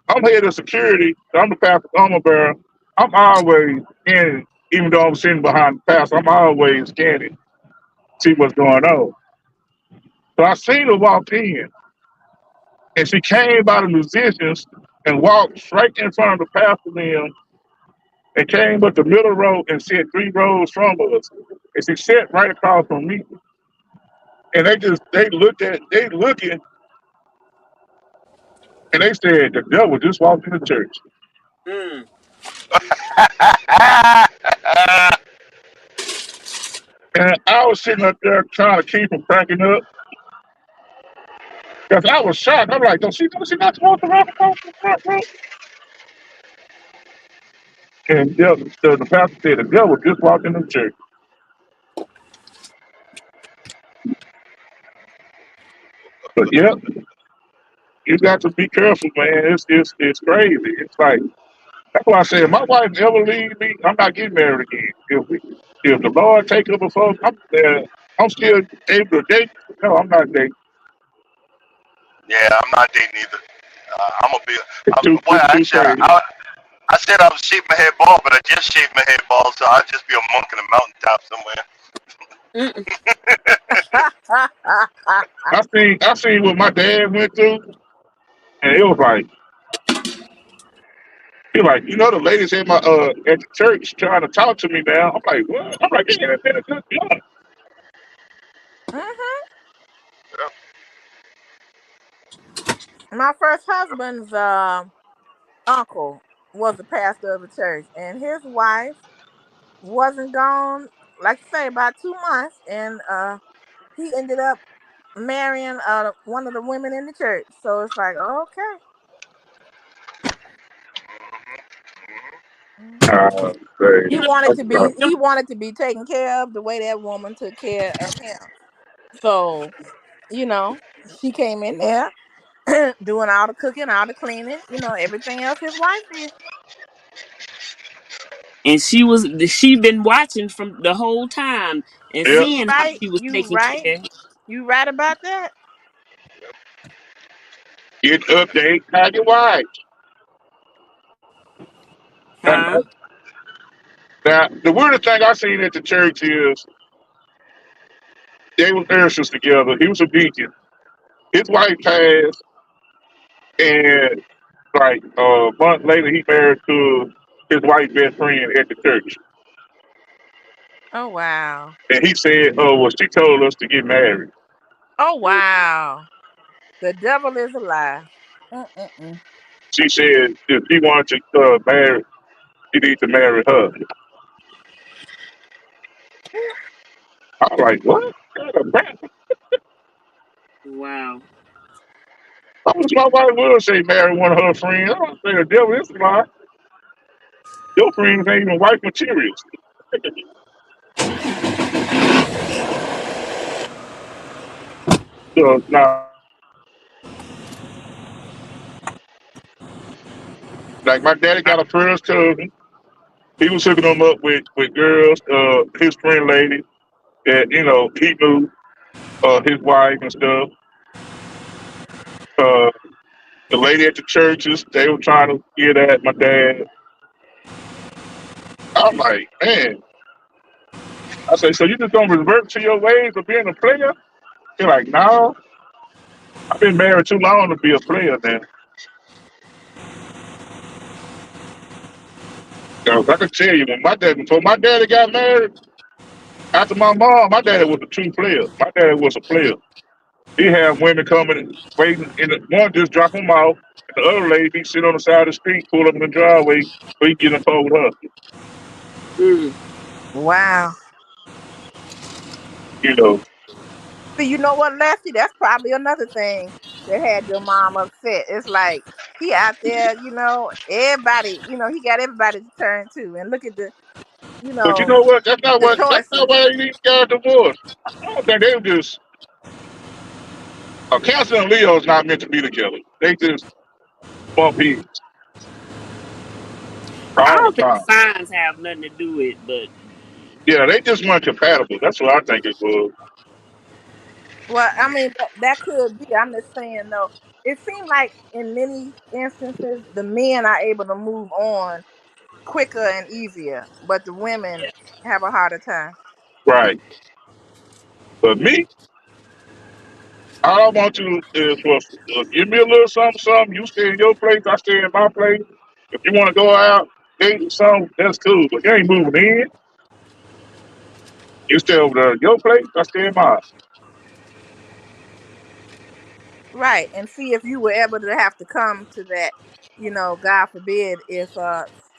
I'm head of security. I'm the pastor armor bearer. I'm always in, even though I'm sitting behind the pastor, I'm always scanning, see what's going on. So I seen her walk in, and she came by the musicians and walked straight in front of the pastor then and came up the middle row and sat 3 rows from us. And she sat right across from me. And they looking, and they said, the devil just walked in the church. Mm. And I was sitting up there trying to keep from cracking up. Because I was shocked. I'm like, don't she not supposed to run across the front row? And the pastor said, the devil just walked in the church. But yeah, you got to be careful, man. It's crazy. It's like, that's why I said, if my wife ever leave me, I'm not getting married again. If the Lord take her before I'm still able to date. No, I'm not dating. Yeah, I'm not dating either. I'm gonna be. It's Boy, too actually, crazy. I said I was shaving my head bald, but I just shaved my head bald, so I'll just be a monk in a mountaintop somewhere. Mm. I seen what my dad went through, and it was like, the ladies at the church trying to talk to me now. I'm like, what? I'm like, yeah, that's been a good job. Hmm. Yeah. My first husband's uncle was a pastor of a church, and his wife wasn't gone, like you say, about 2 months, and he ended up marrying one of the women in the church. So it's like, okay. Hmm. Say, He wanted to be taken care of the way that woman took care of him. So, you know, she came in there doing all the cooking, all the cleaning, everything else his wife did. And she been watching from the whole time and yeah, You seeing how right, she was you taking right, care. you right about that. get update, how your wife. And Huh? now, the weirdest thing I seen at the church is they were ushers together. He was a deacon. His wife passed, and like a month later, he married to his wife's best friend at the church. Oh wow. And he said, "Oh, well, she told us to get married. Oh wow. The devil is a lie. Mm-mm-mm. She said if he wanted to marry, he need to marry her." I was like, "What? Wow. I was my wife will say marry one of her friends. I don't say the devil is a lie. Your friends ain't even wife materials." So now, like my daddy got a first cousin. He was hooking them up with girls, his friend lady that he knew his wife and stuff. Uh, the lady at the churches, they were trying to get at my dad. I'm like, man. I say, so you just gonna revert to your ways of being a player? He's like, no, I've been married too long to be a player now. 'Cause I can tell you, before my daddy got married, after my mom, my daddy was a true player. My daddy was a player. He had women coming and waiting, and one just drop him off, and the other lady sit on the side of the street, pull up in the driveway, so he get in phone with her. Mm. Wow. You know, So you know what, Leslie? That's probably another thing that had your mom upset. It's like he out there, everybody, he got everybody to turn to. And look at you but you know, know what? the That's not choices. why they even got a divorce. I don't think they were just Cancer and Leo is not meant to be together. They just bump heads I all the don't think time. signs have nothing to do with, but Yeah, they just weren't compatible. That's what I think it was. Well, I mean, that could be. I'm just saying, though, it seems like in many instances the men are able to move on quicker and easier, but the women have a harder time. Right. But me, all I want you is for give me a little something, something. You stay in your place, I stay in my place. If you want to go out, date or something, that's cool. But you ain't moving in. You stay over there in your place, I stay in mine. Right. And see if you were able to have to come to that, God forbid if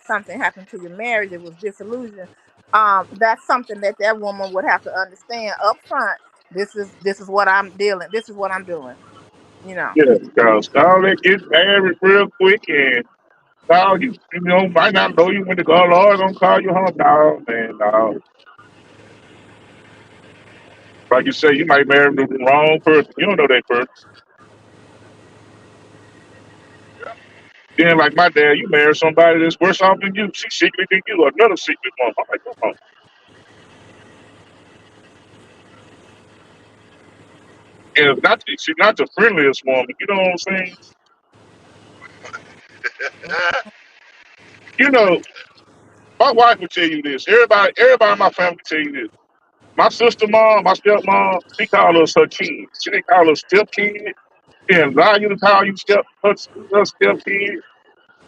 something happened to your marriage, it was disillusion. That's something that that woman would have to understand up front. This is what I'm dealing. This is what I'm doing. You know. Yeah, because all that get married real quick and now you know, might not know you when the God Lord gonna call you home. No, man, no. Like you say, you might marry the wrong person. You don't know that person. Then, like my dad, you marry somebody that's worse off than you. She's secretly than you, another secret one. I'm like, come on. And it's not, she's not the friendliest woman. You know what I'm saying? You know, my wife will tell you this. Everybody in my family will tell you this. My sister mom, my stepmom, she called us her kids. She didn't call us step kids. She didn't allow you to call you her step kids.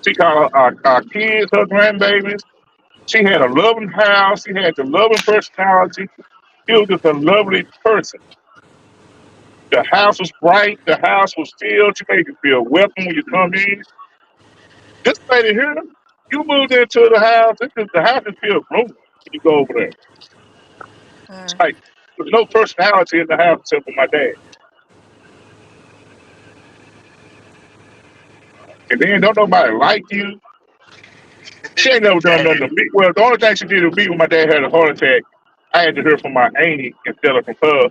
She called our kids her grandbabies. She had a loving house. She had the loving personality. She was just a lovely person. The house was bright. The house was filled. She made you feel welcome when you come in. This lady here, you moved into the house. The house is feel gloomy when you go over there. It's Mm. like there's no personality in the house except for my dad. And then don't nobody like you. She ain't never done nothing to me. Well, the only thing she did to me when my dad had a heart attack, I had to hear from my auntie instead of from her.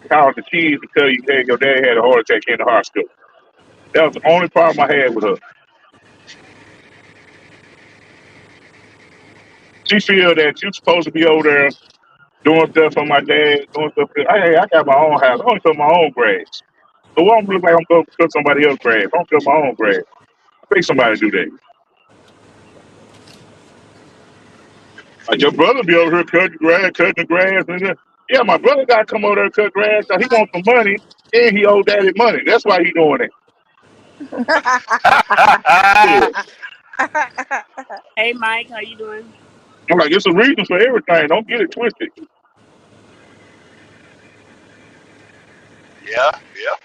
Call the kids to tell you, hey, your dad had a heart attack in the hospital. That was the only problem I had with her. She feel that you're supposed to be over there doing stuff for my dad, doing stuff. Hey, I got my own house. I only cut my own grass. So what I'm look like I'm going to cut somebody else's grass. I don't cut my own grass. I pay somebody to do that. Like your brother be over here cutting the grass, and yeah, my brother got to come over there and cut grass. So he wants some money, and he owe daddy money. That's why he doing it. Yeah. Hey, Mike, how you doing? I'm like, it's a reason for everything. Don't get it twisted. yeah, yeah.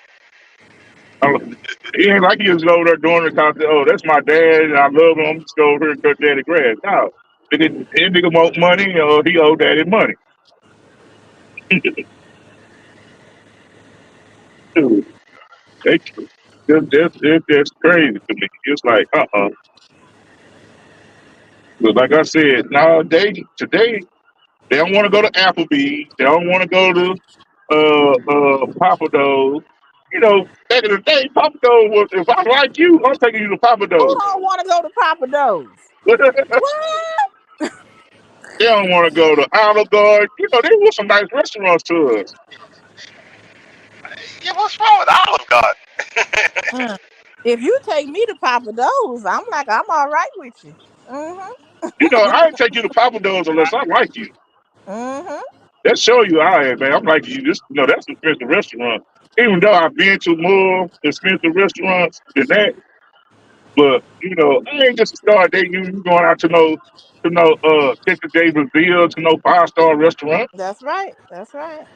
I'm like, he ain't like he was over there doing it because, oh, that's my dad, and I love him. I'm just go over here and cut daddy grass. No, nigga want money, or he owe daddy money. Dude, they, that's crazy to me. It's like, But like I said, nowadays, today, they don't want to go to Applebee's. They don't want to go to Papa Do's. You know, back in the day, Papa Do's was, if I like you, I'm taking you to Papa Who Do's. don't want to go to Papa Do's? They What? don't want to go to Olive Garden. You know, there was some nice restaurants to us. Yeah, what's wrong with Olive Garden? Mm. If you take me to Papa Do's, I'm like, I'm all right with you. Mm-hmm. You know, I ain't take you to Papa Do's unless I like you. Mm-hmm. That show you I am, man. I'm like you. This, that's an expensive restaurant. Even though I've been to more expensive restaurants than that, but I ain't just start dating you. You going out to Texas Davisville to no 5-star restaurant. That's right. That's right.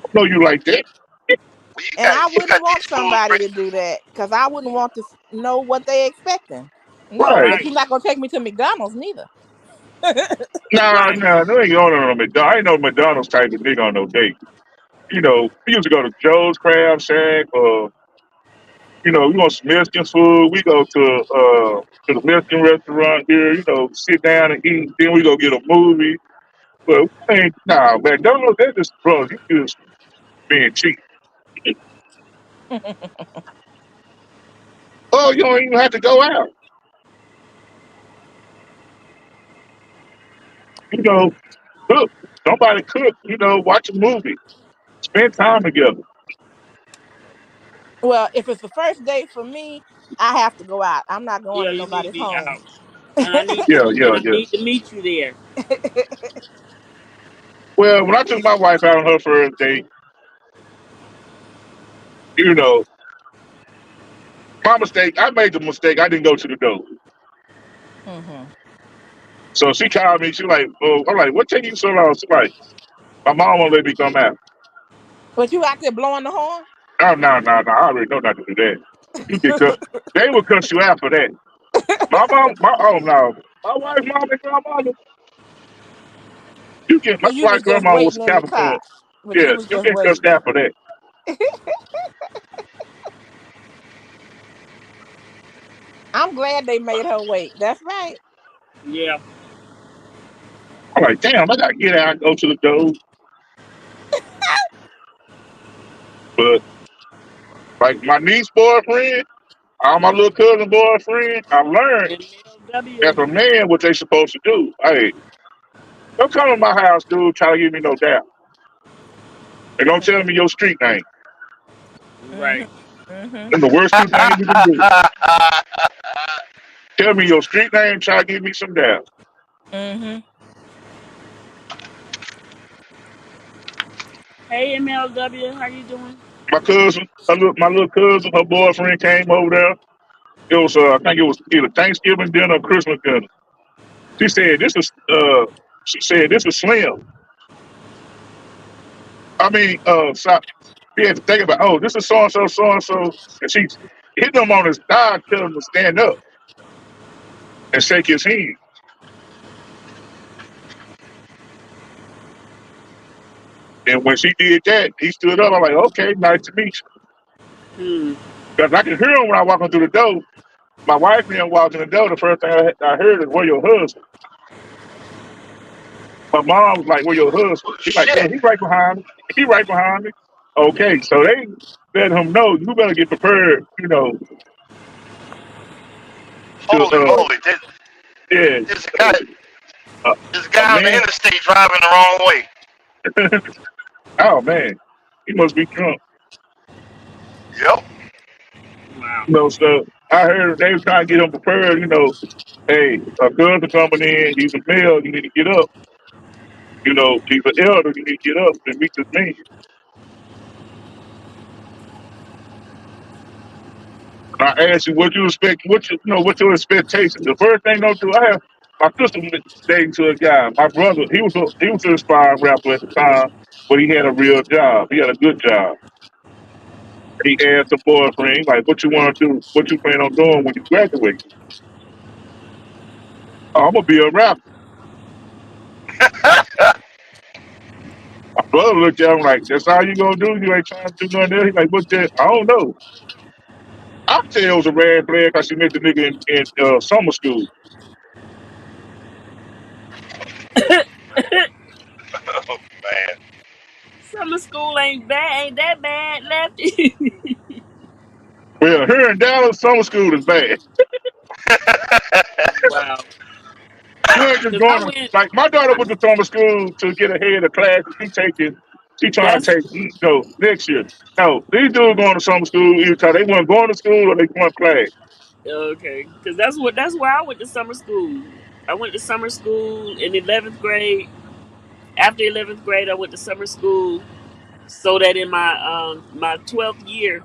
I know you like that. Well, And I you wouldn't got want these fools somebody to bring. do that because I wouldn't want to know what they expecting. No, Right. but you're not gonna take me to McDonald's neither. Nah, no ain't going on McDonald's. I ain't no McDonald's type of nigga on no date. We used to go to Joe's Crab Shack or, we want some Mexican food. We go to the Mexican restaurant here, sit down and eat. Then we go get a movie. But McDonald's, that's just, bro, you just being cheap. Oh, you don't even have to go out. You know, cook. Somebody cook, watch a movie. Spend time together. Well, if it's the first date for me, I have to go out. I'm not going Yeah, to you need to nobody's be home. out, and I need Yeah, and yeah, I yeah. need to meet you there. Well, when I took my wife out on her first date, you know, my mistake, I made the mistake. I didn't go to the door. Hmm. So she called me. She like, oh, I'm like, what taking you so long? She like, my mom won't let me come out. But you out there blowing the horn? Oh, no, no, no. I already know not to do that. You get cut. They will cuss you out for that. My mom, oh no. My wife's mom and grandmother, So my you wife's was just grandma was waiting in the Capricorn. car. But you Yeah, was you just get cussed waiting. out for that. I'm glad they made her wait. That's right. Yeah. I'm like, damn, I gotta get out and go to the door. But like my niece boyfriend, all my little cousin boyfriend, I learned as MLW. a man what they supposed to do. Hey, don't come to my house, dude, try to give me no doubt. And don't tell me your street name. Hmm. Right. Hmm. That's the worst two things you can do. Tell me your street name, try to give me some doubt. Hmm. Hey, MLW, how you doing? My cousin, my little cousin, her boyfriend came over there. It was, I think it was either Thanksgiving dinner or Christmas dinner. She said, she said, this is Slim. I mean, so he had to think about, oh, this is so and so, so and so. And she hit him on his thigh, tell him to stand up and shake his hand. And when she did that, he stood up. I'm like, okay, nice to meet you. Hmm. Because I can hear him when I walk through the door. My wife and him walking the door. The first thing I heard is, where your husband? My mom was like, where your husband? He's like, Shit. he right behind me. He right behind me. Okay, so they let him know, you better get prepared, to, Holy moly. yeah, This guy a, this a guy on the man. interstate driving the wrong way. Oh, man, he must be drunk. Yep. Wow. So I heard they was trying to get him prepared, hey, a girl's coming in, he's a male, you need to get up. He's an elder, you need to get up and meet this man. And I asked you what you expect, what's your expectations. The first thing don't do, I have my sister was dating to a guy. My brother, he was an aspiring rapper at the time, but he had a real job. He had a good job. He asked the boyfriend, like, what you want to do? What you plan on doing when you graduate? Oh, I'm gonna be a rapper. My brother looked at him like, that's all you gonna do? You ain't trying to do nothing else? He's like, what that? I don't know. I could tell it was a red flag because she met the nigga in summer school. Oh man. Summer school ain't that bad, Lefty. Well, here in Dallas, summer school is bad. Wow. You ain't just Cause I going to, went. like, my daughter I, went to summer school to get ahead of class. She trying to that's take, next year. No, these dudes going to summer school either because they weren't going to school or they going to class. okay. Cause that's where I went to summer school. I went to summer school in 11th grade. After 11th grade, I went to summer school so that in my 12th year,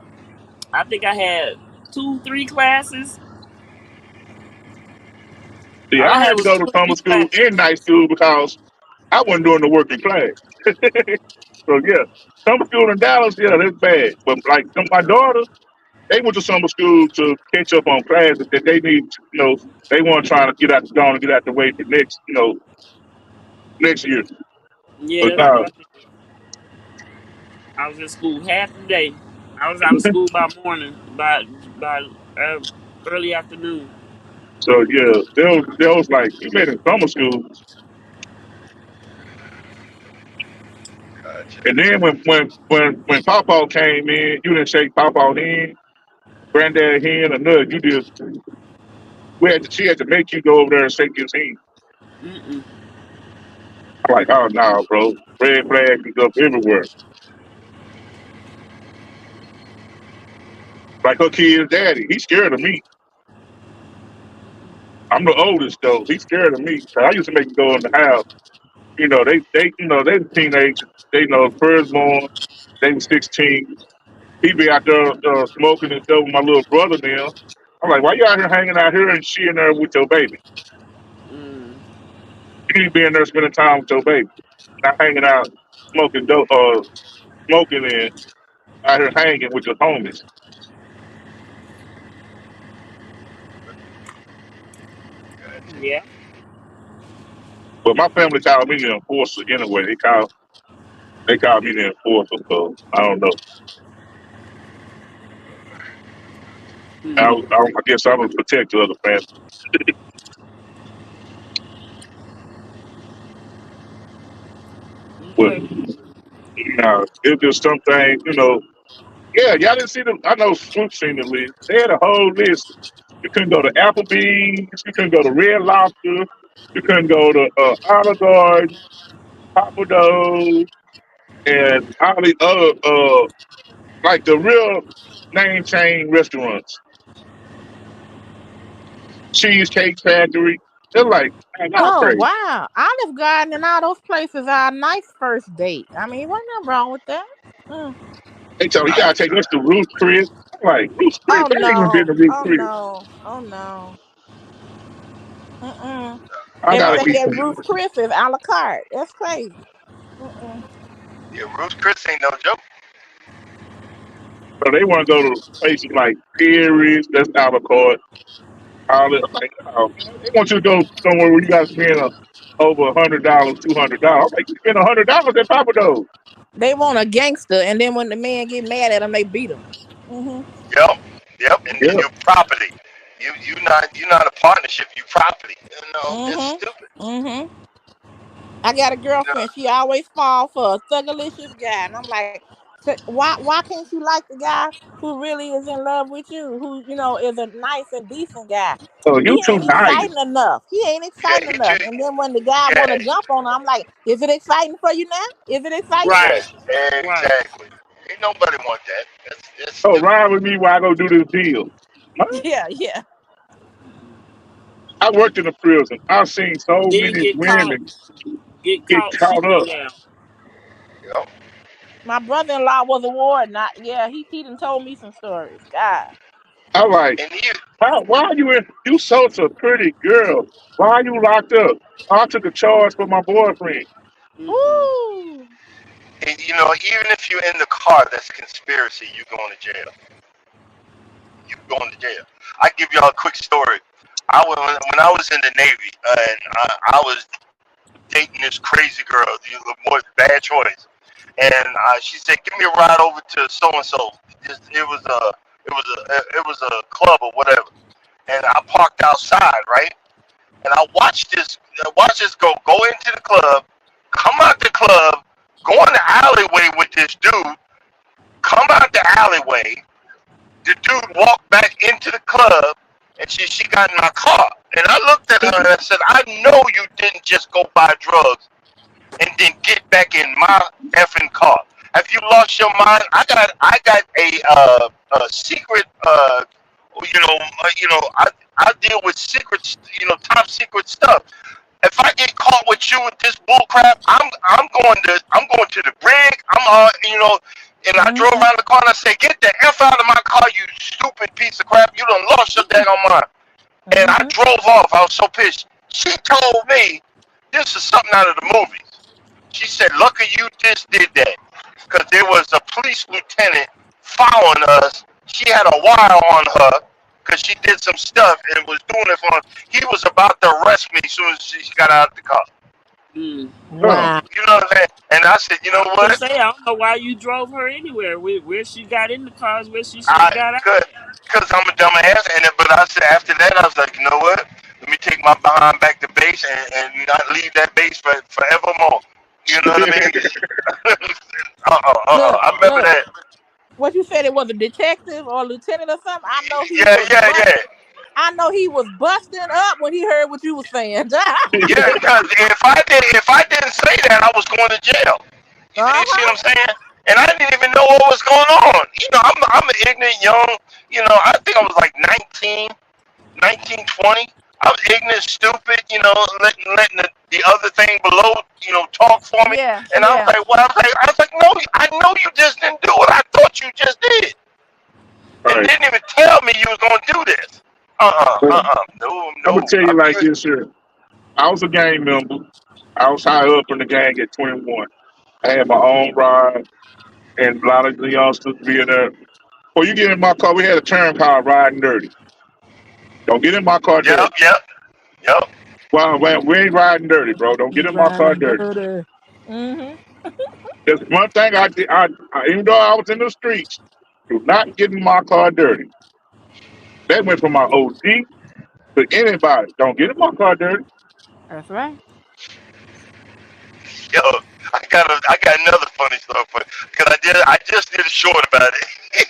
I think I had 3 classes. See, All I I had had to was go to two or summer three school classes. and night school because I wasn't doing the work in class. So yeah, summer school in Dallas, yeah, that's bad. But like my daughter, they went to summer school to catch up on classes that they need. They weren't trying to get out the way for next year. Yeah, But that's what I did. I was in school half the day. I was out of school by morning, by uh, early afternoon. so yeah, they was like you made in summer school, Gotcha. and then when Pawpaw came in, you didn't shake Pawpaw hand, granddad hand, or nothing. You just she had to make you go over there and shake his hand. Mm-mm. I'm like, oh no, bro, red flag is up everywhere. Like her kid's daddy. He's scared of me. I'm the oldest though. He's scared of me. So I used to make him go in the house. They teenagers. They know firstborn. They was 16. He be out there smoking and stuff with my little brother now. I'm like, why you out here hanging out here and she in there with your baby? Mm. You need to be in there spending time with your baby, not hanging out smoking dope, smoking and out here hanging with your homies. Yeah. But my family called me the enforcer anyway. They called me the enforcer, so I don't know. Mm. I guess I was protector of the family. But Okay. it's just something, yeah, y'all didn't see them. I know Swoop seen the list. They had a whole list. You couldn't go to Applebee's. You couldn't go to Red Lobster. You couldn't go to Olive Garden, Papa Do's, and all the other, like the real name chain restaurants. Cheesecake Factory. They're like, man, y'all Oh crazy. wow, Olive Garden and all those places are a nice first date. I mean, wasn't nothing wrong with that. Mm. They tell me, you gotta take us to Ruth Chris. I'm like, Ruth Chris? Oh I ain't even been no, to Ruth oh Chris. no, oh no. Mm-mm. I gotta Everything eat at some. Ruth Chris is a la carte. That's crazy. Mm-mm. Yeah, Ruth Chris ain't no joke. So they want to go to places like Perry's, that's out of court. All that, like, oh, man, they want you to go somewhere where you got to spend over $100, $200. I'm like, you spend $100 at Papa Do's. They want a gangster, and then when the man get mad at them, they beat him. Mm-hmm. Yep, yep, and Yeah. your property. You not a partnership. You property. It's stupid. Mm-hmm. Mm-hmm. I got a You know, girlfriend. She always fall for a thugalicious guy, and I'm like, so why can't you like the guy who really is in love with you, who is a nice and decent guy? So He you too ain't nice. exciting enough. He ain't yeah, exciting enough. And then when the guy want to yeah, jump on her, I'm like, is it exciting for you now? Is it exciting for Right. yes, you? Right. exactly. Ain't nobody want that. That's Oh, stupid. ride with me while I go do this deal. What? Yeah, yeah. I worked in a prison. I've seen so Then many women get get caught caught cheating up. now. Yep. My brother-in-law was a warden. Yeah, he done told me some stories. God. I'm like, And you, why are you in? You such a pretty girl. Why are you locked up? I took a charge for my boyfriend. Mm-mm. Ooh. and even if you're in the car, that's conspiracy. You going to jail. You going to jail. I give y'all a quick story. When I was in the Navy, and I was dating this crazy girl, the more bad choice, and she said, "Give me a ride over to so and so." It was a club or whatever, and I parked outside, right? And I watched this go into the club, come out the club, go in the alleyway with this dude, come out the alleyway. The dude walked back into the club, and she got in my car. And I looked at her and I said, "I know you didn't just go buy drugs and then get back in my effing car. Have you lost your mind? I got a secret. I deal with secrets. Top secret stuff. If I get caught with you with this bull crap, I'm going to the brig. And I drove Mm-hmm. around the car and I said, "Get the F out of my car, you stupid piece of crap. You done lost your daggone mind." And I Mm-hmm. drove off. I was so pissed. She told me this is something out of the movies. She said, "Lucky you just did that, because there was a police lieutenant following us. She had a wire on her because she did some stuff and was doing it for him. He was about to arrest me as soon as she got out of the car." Mm. Huh. Wow. You know what I'm saying? And I said, "You I know was gonna what? say I don't know why you drove her anywhere. Where she got in the cars, where she should I have got out could, at. because I'm a dumbass." But I said after that, I was like, "You know what? Let me take my behind back to base and not leave that base forevermore." You know what I mean? Look, I remember look. that. What you said, it was a detective or a lieutenant or something? I know he Yeah, was yeah, yeah. I know he was busting up when he heard what you was saying. Yeah, because if I didn't say that, I was going to jail. You see Uh-huh. what I'm saying? And I didn't even know what was going on. I'm an ignorant young I think I was like 19, 19, 20. I was ignorant, stupid, letting the other thing below, talk for me. Yeah, And I was yeah. like, well, I was like, no, I know you just didn't do what I thought you just did. And Right. didn't even tell me you was going to do this. Well, No, I'm gonna no, tell you I'm like good. this here. I was a gang member. I was high up in the gang at 21. I had my own ride, and a lot of the youngsters being there. Well, you get in my car. We had a term called riding dirty. Don't get in my car Yep, dirty. yep, yep. Well, we ain't riding dirty, bro. Don't get in my car Riding dirty. dirty. Mm-hmm. There's one thing I did. Even though I was in the streets, do not get in my car dirty. That went from my OG to anybody. Don't get in my car dirty. That's right. Yo, I got another funny story for you. Because I just did a short about it.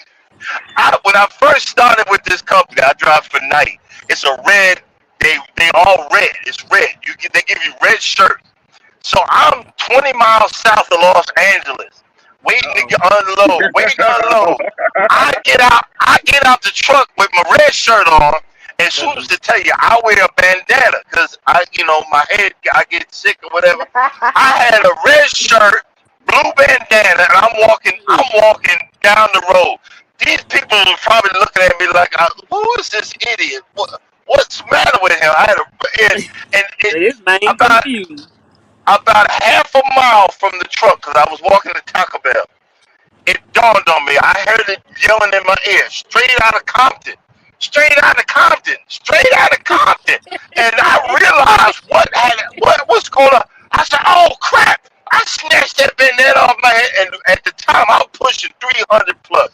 When I first started with this company, I drive for night. It's a red. They all red. It's red. They give you red shirt. So I'm 20 miles south of Los Angeles, waiting to Uh-oh. get unload, waiting to unload. I get out the truck with my red shirt on. As soon as to tell you, I wear a bandana because my head, I get sick or whatever. I had a red shirt, blue bandana, and I'm walking down the road. These people were probably looking at me like, who is this idiot? What's the matter with him? I had But this man about confused. about half a mile from the truck because I was walking to Taco Bell. It dawned on me. I heard it yelling in my ear, straight out of Compton. Straight out of Compton. Straight out of Compton. And I realized what's going on. I said, oh crap. I snatched that bandana off my head, and at the time I was pushing 300 plus.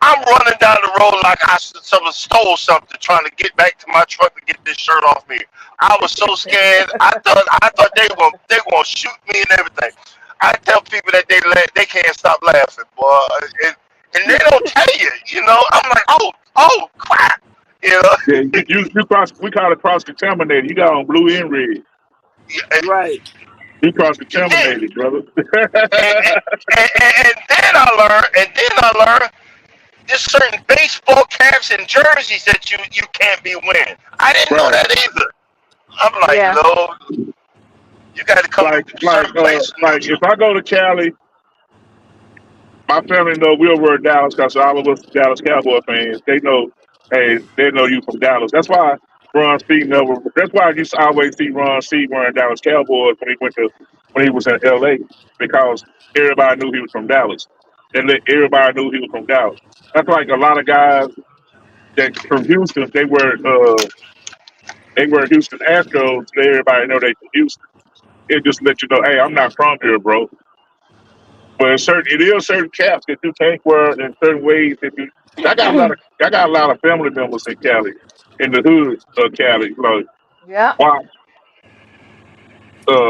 I'm running down the road like someone stole something, trying to get back to my truck to get this shirt off me. I was so scared. I thought they were gonna shoot me and everything. I tell people that they can't stop laughing, boy, and, and they don't tell you. I'm like, oh crap, you know. Yeah, you cross. We call it cross contaminated. You got on blue and red. and, Right. You cross and then contaminated, brother. and, and then I learned there's certain baseball caps and jerseys that you can't be wearing. I didn't know Right. that either. I'm like, Yeah. Lord, you got to come Like, to like, certain uh, places like neutral. if I go to Cali, my family know we'll wear Dallas because all of us Dallas Cowboy fans. They know, hey, they know you from Dallas. That's why Ron C never. That's why I used to always see Ron C wearing Dallas Cowboys when he was in L.A. because everybody knew he was from Dallas, and everybody knew he was from Dallas. That's like a lot of guys that from Houston. They were Houston Astros. Everybody know they from Houston. It just let you know, hey, I'm not from here, bro. But it is certain caps that you can't wear in certain ways that you. I got a lot of family members in Cali, in the hood of Cali. Like, Yeah. wow,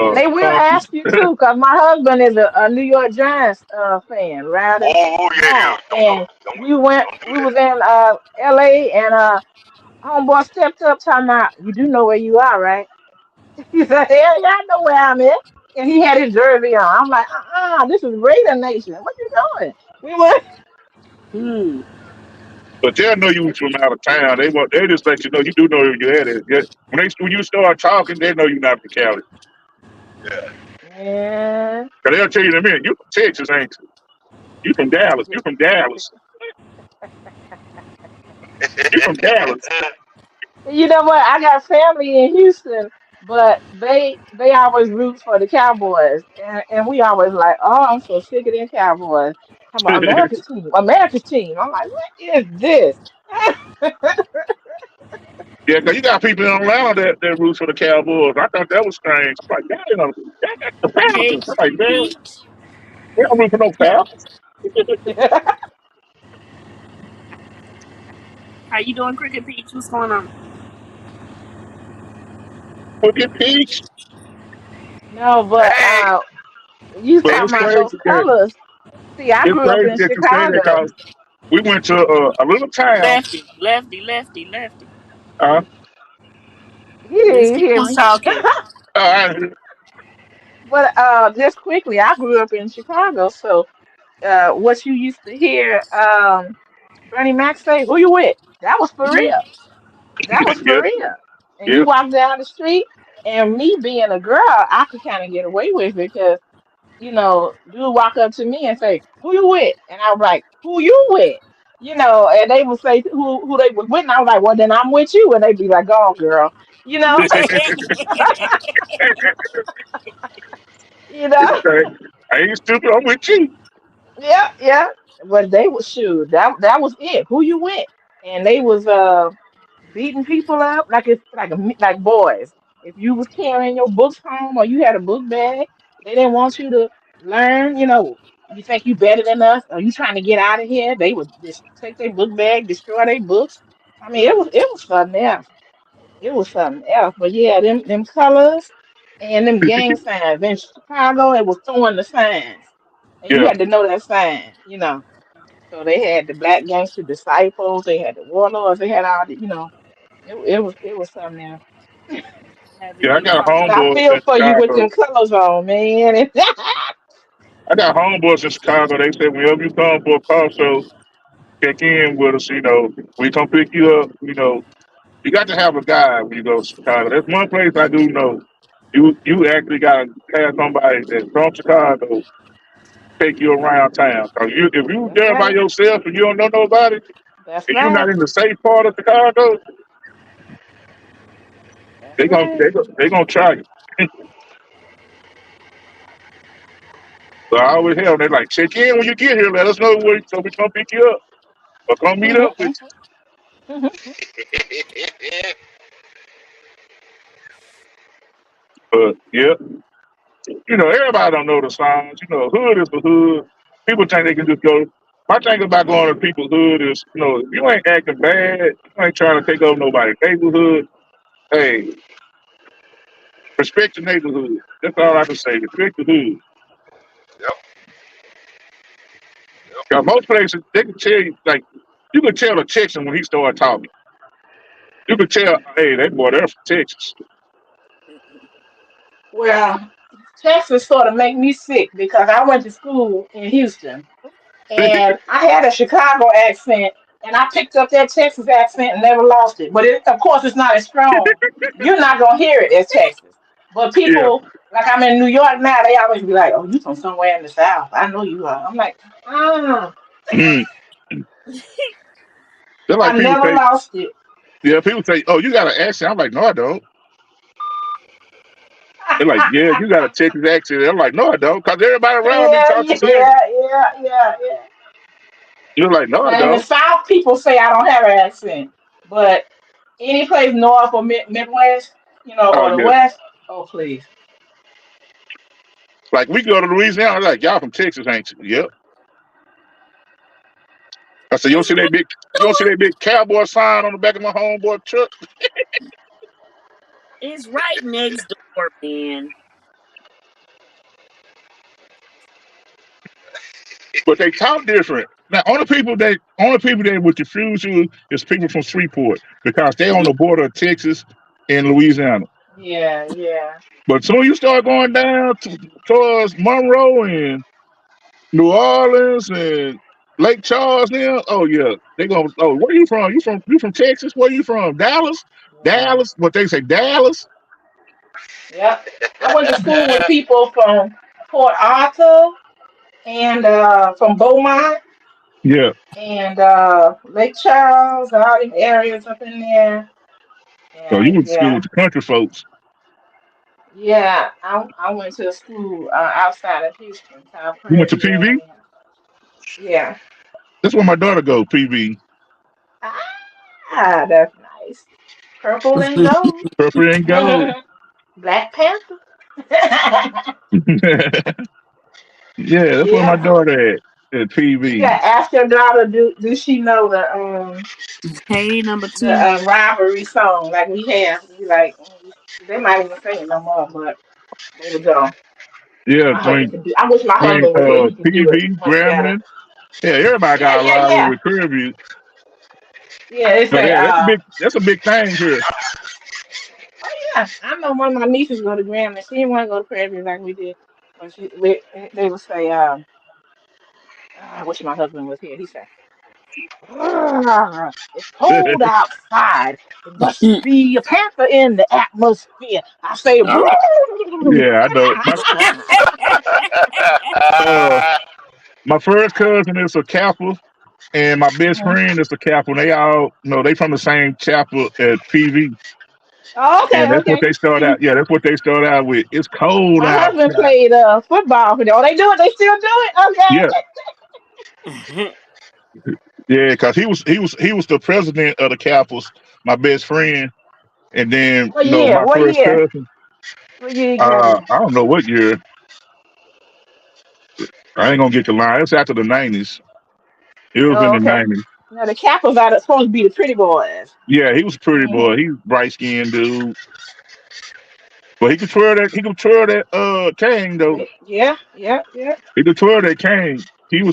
And they will country. ask you too, because my husband is a New York Giants fan, rather Oh yeah, hard. yeah. And Don't do we that. was in LA, and homeboy stepped up talking about, you do know where you are, right? He said, hell yeah, I know where I'm at. And he had his jersey on. I'm like, this is Raider Nation. What you doing? We went. Hmm. But they'll know you from out of town. They just let you know you do know where you at. It. Yeah. When you start talking, they know you're not from Cali. Yeah. Man. Cause they'll tell you in a minute, you from Texas, ain't you? You from Dallas. You from Dallas. You from Dallas. You know what? I got family in Houston, but they always root for the Cowboys, and we always like, oh, I'm so sick of them Cowboys. Talking about America's team, America's team. I'm like, what is this? Yeah, because you got people in Atlanta that root for the Cowboys. I thought that was strange. I'm like, y'all got the Falcons. I'm Peach. like, man, Peach. they don't root for no Falcons. How you doing, Cricket Peach? What's going on? Look at Peach. No, but Hey, you But talking about those colors? See, I it's grew up crazy in that you say that Chicago. because we went to a little town. Lefty. Lefty. Lefty. Lefty. Uh, He didn't Miss even T hear was me. talking. uh, But just quickly, I grew up in Chicago, so what you used to hear. Bernie Mac say, "Who you with?" That was for real. That was for yeah, real. And yeah. you walk down the street, and me being a girl, I could kind of get away with it because dude walk up to me and say, "Who you with?" And I was like, "Who you with?" And they would say who they was with, and I was like, "Well, then I'm with you." And they'd be like, "Go on, girl," you know, you know. Okay. I ain't stupid. I'm with you. Yeah, yeah. But they was shoot. That was it. Who you with? And they was beating people up like it's like boys. If you was carrying your books home or you had a book bag, they didn't want you to learn. You think you better than us, or you trying to get out of here? They would just take their book bag, destroy their books. I mean, it was something else. It was something else. But yeah, them colors and them gang signs in Chicago, it was throwing the signs, and you Yeah, had to know that sign. So they had the Black Gangster Disciples, they had the Warlords, they had all the. It was something else. yeah. I Having got But I homeboys feel in for you with Chicago. them colors on, man. I got homeboys in Chicago. They said whenever you come for a car show, check in with us. We come pick you up. You got to have a guide when you go to Chicago. That's one place I do know. You actually got to have somebody that's from Chicago take you around town. Cause if you That's there by right. yourself and you don't know nobody, That's and you're not right. in the safe part of Chicago, That's they gonna right. they gonna, they gonna try you. So I always have they like check in when you get here. Let us know where so we come pick you up or come meet up with Mhm, mhm. you. But yeah, everybody don't know the signs. Hood is the hood. People think they can just go. My thing about going to people's hood is, if you ain't acting bad, you ain't trying to take over nobody's neighborhood. Hey, respect the neighborhood. That's all I can say. Respect the hood. Yep. Yep. Cause most places they can tell you, like, you can tell a Texan when he start talking. You can tell, hey, that boy, they're from Texas. Well, Texas sort of make me sick because I went to school in Houston. And I had a Chicago accent, and I picked up that Texas accent and never lost it. But of course, it's not as strong. You're not gonna hear it as Texas. But Yeah. people, like I'm in New York now, they always be like, "Oh, you from somewhere in the South? I know you are." I'm like, ah, Mm. They're I like people never say, lost it. yeah, people say, oh, you got an accent. I'm like, no, I don't. They're like, yeah, you got a Texas accent. I'm like, no, I don't. Cause everybody around me Yeah, talks the yeah, same. yeah, yeah, yeah. You're like, no, I Now in the don't. South, people say I don't have an accent, but any place north or Midwest, Oh, or the yeah. West, oh please. Like, we go to Louisiana, like, y'all from Texas, ain't you? Yep. I said, it's you don't see that big cowboy sign on the back of my homeboy truck? it's right next door, man. But they talk different. Now, only people that would confuse you is people from Freeport because they on the border of Texas and Louisiana. Yeah, yeah. But soon you start going down towards Monroe and New Orleans and Lake Charles now, oh yeah, they gonna. Oh, where you from? You from Texas? Where you from? Dallas? Yeah. Dallas? What they say? Dallas? Yep. I went to school with people from Port Arthur and from Beaumont Yeah. and Lake Charles, all them areas up in there. So you And went to school yeah, with the country folks. yeah. I went to a school outside of Houston, called You went to Prairie PV? A&M. Yeah. That's where my daughter go. PV. Ah, that's nice. Purple and gold. Purple and gold. Black Panther. Yeah, that's where my Yeah. daughter at You PV. got to ask your daughter, do she know Hey, number the two. rivalry song like we have? We like they might even sing it no more, but they would go. Yeah, My husband could do. I wish my husband was here. He could do it PV, much better. Grambling. Yeah, everybody Yeah, got a yeah, rivalry yeah. with Curview. Yeah, they But say, yeah, that's a big thing here. oh yeah, I know one of my nieces go to Graham and she didn't want to go to Prairie View like we did, but they would say, I wish my husband was here. He said. It's cold outside. It must be a panther in the atmosphere. I say, Yeah, I know. Uh, my first cousin is a Kappa, and my best Mhm. friend is a Kappa. And they all, they from the same chapel at PV, Oh, and okay, that's what okay. they start See, out. Yeah, that's what they start out with. It's cold my husband outside. played football for them. Oh, they do it. They still do it. Yeah, Okay. yeah, because he was the president of the Kappas, my best friend, and then What year? my What first year? cousin. What year you graduated? I don't know what year. I ain't gonna get the line. It's after the '90s. It was in Oh, the okay. '90s. Now the Kappas are supposed to be the pretty boys. Yeah, he was a pretty Hmm. boy. He's bright skinned dude, but he could twirl that. He could twirl that cane though. Yeah, yeah, yeah, He could twirl that cane. He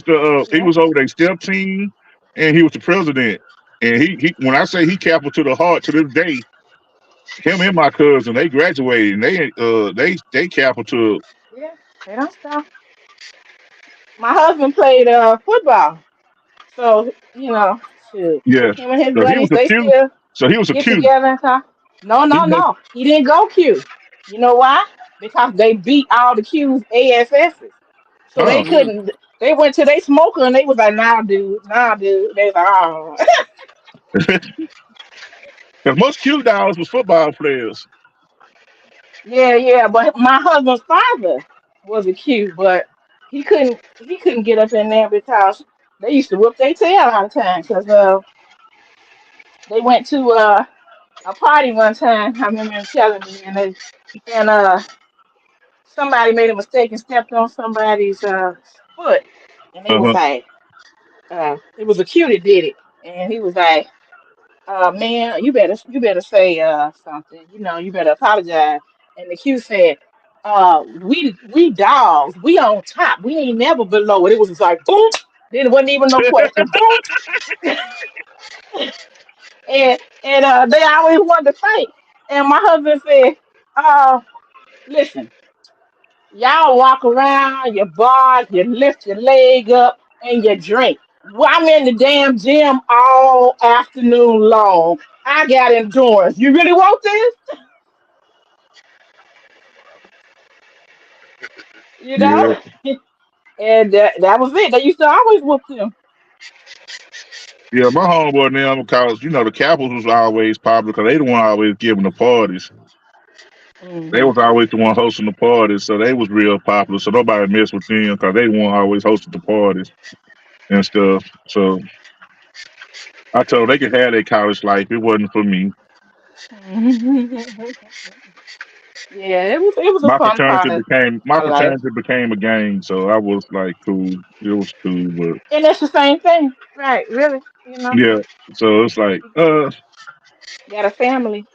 yeah. was over their step team, and he was the president. And he when I say he capital to the heart to this day, him and my cousin they graduated and they capital to Yeah, they don't stop. My husband played football, so shoot, yeah. him and his So he was buddies a they Q. still So he was a get Q. together and talk. No, He no, was no, he didn't go Q. You know why? Because they beat all the Q's ASS's, so they oh, couldn't. They went to they smoker and they was like, "Nah, dude, nah, dude." They was like, "Oh, because most Q dolls was football players. yeah, yeah." But my husband's father was a Q, but he couldn't get up in there because they used to whoop their tail all the time because they went to a party one time. I remember him telling me, and somebody made a mistake and stepped on somebody's foot, and they was Uh-huh. like, it was a cute that did it, and he was like, man, you better say something, you better apologize. And the Q said, we dogs, we on top, we ain't never below it. It was just like boom, then it wasn't even no question, boom, and they always wanted to fight. And my husband said, uh, listen. Y'all walk around, you bark, you lift your leg up, and you drink. Well, I'm in the damn gym all afternoon long. I got endurance. You really want this? You Yeah, know? And that was it. They used to always whoop them. yeah. My homeboy now because the Capitals was always popular because they the one always giving the parties. They Hmm. was always the one hosting the parties, so they was real popular. So nobody messed with them because they the one always hosted the parties and stuff. So I told they could have their college life. It wasn't for me. Yeah, it was a My fun fraternity part of became my my life. fraternity became a gang, so I was like cool. It was cool, but And it's the same thing. Right, really. yeah. So it's like You got a family.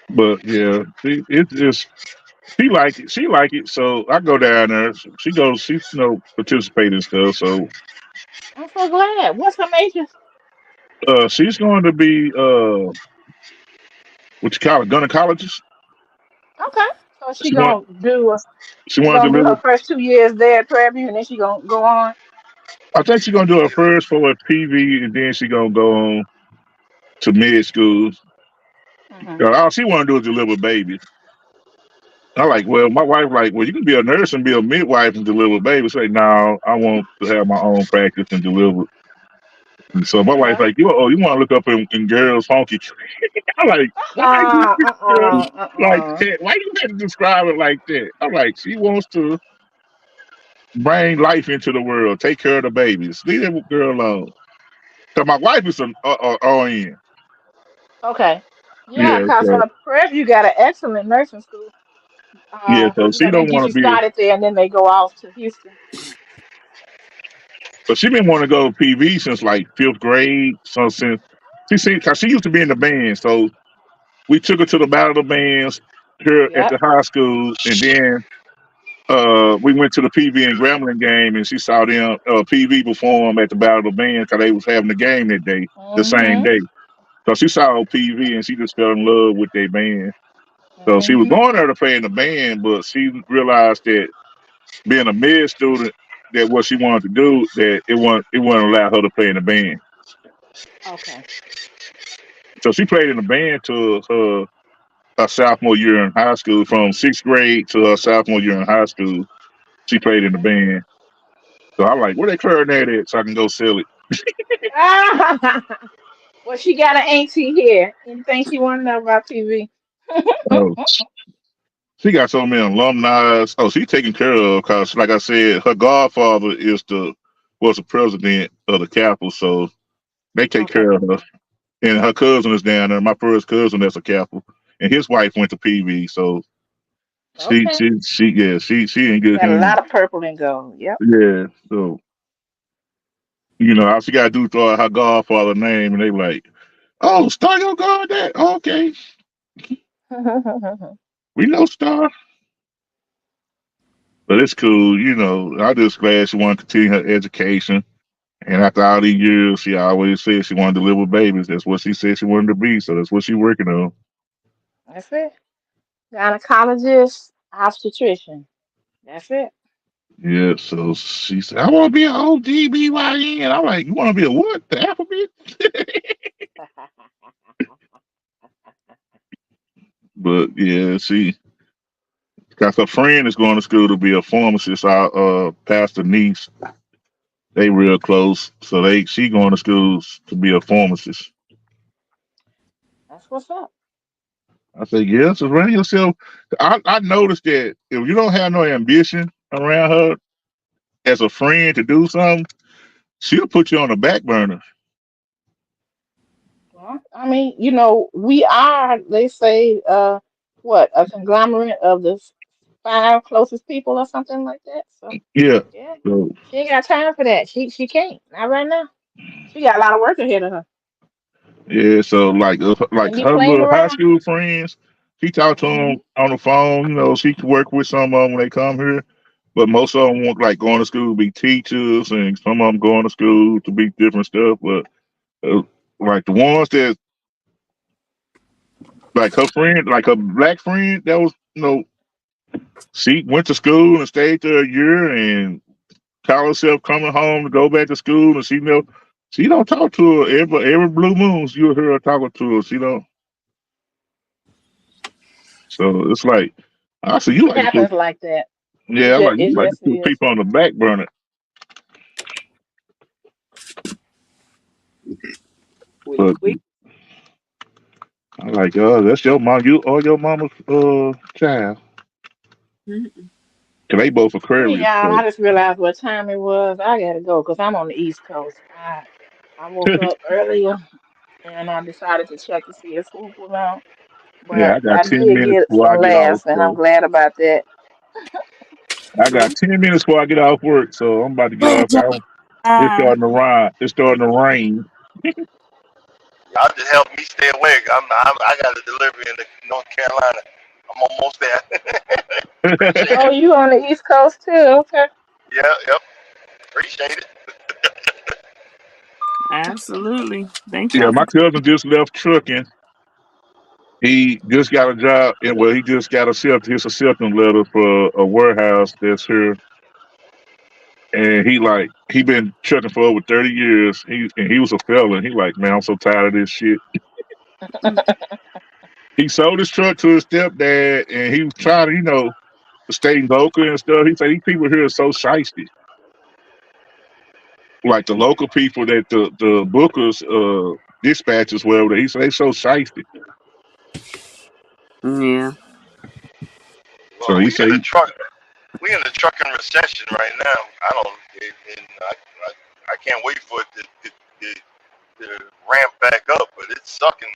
but yeah, it's just she like it. She like it. So I go down there. She goes. She participate and stuff. So I'm so glad. What's her major? she's going to be what you call it, gynecologist. Okay. So she She want gonna do she she wanted to gonna do deliver. her first 2 years there at Prairie View, and then she gonna go on. I think she's gonna do her first for a PV, and then she gonna go on to med school. Hmm. All she want to do is deliver babies. I like, well, my wife like, well, you can be a nurse and be a midwife and deliver babies. Say, no, I want to have my own practice and deliver. And so my wife Yeah. like, you want to look up in girls' honky. I'm like, why you like that? Why you have to describe it like that? I'm like, she wants to bring life into the world, take care of the babies, leave that girl alone. So my wife is an RN. Okay. Yeah, Yeah, cause so Prairie View got an excellent nursing school. yeah, so she They don't get want you to be. started there, and then they go off to Houston. But she been wanting to go to PV since like fifth grade. So since cause she used to be in the band, so we took her to the Battle of the Bands here at the Yep. high school, and then we went to the PV and Grambling game, and she saw them PV perform at the Battle of the Bands because they was having the game that day, the same Mhm. day. So she saw PV and she just fell in love with their band. So she was Mhm. going there to play in the band, but she realized that being a med student, that what she wanted to do, that it wouldn't allow her to play in the band. Okay. So she played in the band to her sophomore year in high school, from sixth grade to her sophomore year in high school. She played in the Mhm. band. So I'm like, where they clarinet at so I can go sell it? Ah, well, she got an auntie here. Anything she want to know about TV? Oh, she got so many alumni. Oh, she's taken care of because, like I said, her godfather was the president of the Capitol, so they take Okay. care of her. And her cousin is down there. My first cousin that's a Capitol, and his wife went to PV, so Okay. she in good Got a hands. lot of purple and gold. Yep. Yeah, so all she gotta do is throw out her godfather name, and they like, oh, Star your god, that okay, we know Star, but it's cool. I just glad she want to continue her education. And after all these years, she always said she wanted to live with babies. That's what she said she wanted to be. So that's what she's working on. That's it. Gynecologist, obstetrician. That's it. Yeah. So she said, I want to be an OGBYN. I'm like, you want to be a what? The alphabet? But yeah, she got her friend is going to school to be a pharmacist. Our pastor niece, they real close. So she going to school to be a pharmacist. That's what's up. I said, yeah, surround yourself. I noticed that if you don't have no ambition around her as a friend to do something, she'll put you on the back burner. Well, I mean, we are, they say, what, a conglomerate of the five closest people or something like that. So, Yeah. yeah, So she ain't got time for that. She can't. Not right now. She got a lot of work ahead of her. yeah. So like Can't be her playing little high around. school friends, she talked to Hmm. them on the phone. She could work with some of them when they come here, but most of them want like going to school to be teachers, and some of them going to school to be different stuff. But like the ones that like her friend, like her black friend, that was she went to school and stayed there a year and call herself coming home to go back to school, and she don't talk to her every blue moons. You'll hear her talking to her. She don't. So it's like I said, you It like to put happens like that. yeah, like you It like to just put is. people on the back burner. We, But we, I like, that's your mom. You or your mama's child. mhm. 'Cause they both Hey, Aquarius. y'all, So I just realized what time it was. I gotta go because I'm on the East Coast. I woke up earlier and I decided to check to see if Swoop was on. yeah, But I got I 10 minutes did get before I some get off. laughs, and I'm So glad about that. I got 10 minutes before I get off work. So I'm about to get Oh, off. It's John. starting to rain. It's starting to rain. Y'all just help me stay awake. I got a delivery in North Carolina. I'm almost there. Appreciate Oh, it. you on the East Coast too? Okay. Yeah, yep. Appreciate it. Absolutely. Thank Yeah, y'all my for. cousin just left trucking. He just got a job, and well, he just got his acceptance letter for a warehouse that's here. And he been trucking for over 30 years. He was a felon. He like, man, I'm so tired of this shit. He sold his truck to his stepdad, and he was trying to, to stay local and stuff. He said these people here are so shiesty. Like the local people that the bookers, dispatchers, whatever. He said they so shiesty. Yeah. So Well, he said, we in the trucking recession right now. I don't, and I can't wait for it to ramp back up. But it's sucking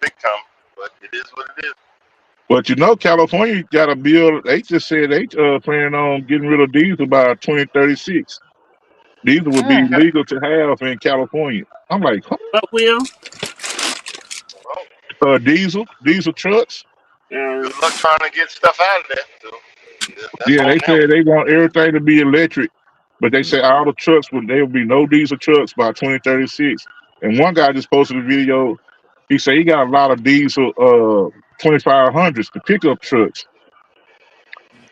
big time. But it is what it is. but California got a bill. They just said they planning on getting rid of diesel by 2036. Diesel would be Mm. legal to have in California. I'm like, huh? But Will, Well, Diesel trucks. uh, good luck trying to get stuff out of there. So that's Yeah, on they them. said they want everything to be electric, but they say all the trucks there will be no diesel trucks by 2036. And one guy just posted a video. He said he got a lot of diesel 2500s, the pickup trucks.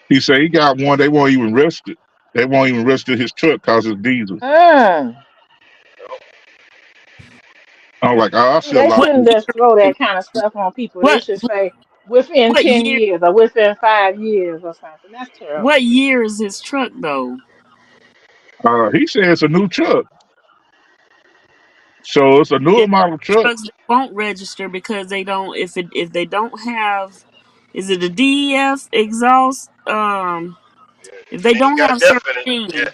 He said he got one. They won't even register. They won't even register his truck because it's diesel. Mm. I'm like, oh, I see a They What shouldn't lawsuit. just throw that kind of stuff on people. They what should say within what 10 year years or within 5 years or something. That's terrible. what year is his truck though? He said it's a new truck, so it's a newer It's model truck. trucks that won't register because they don't if they don't have, is it a DEF exhaust? Yeah. If And they then you don't got have certain definite. Yeah. things,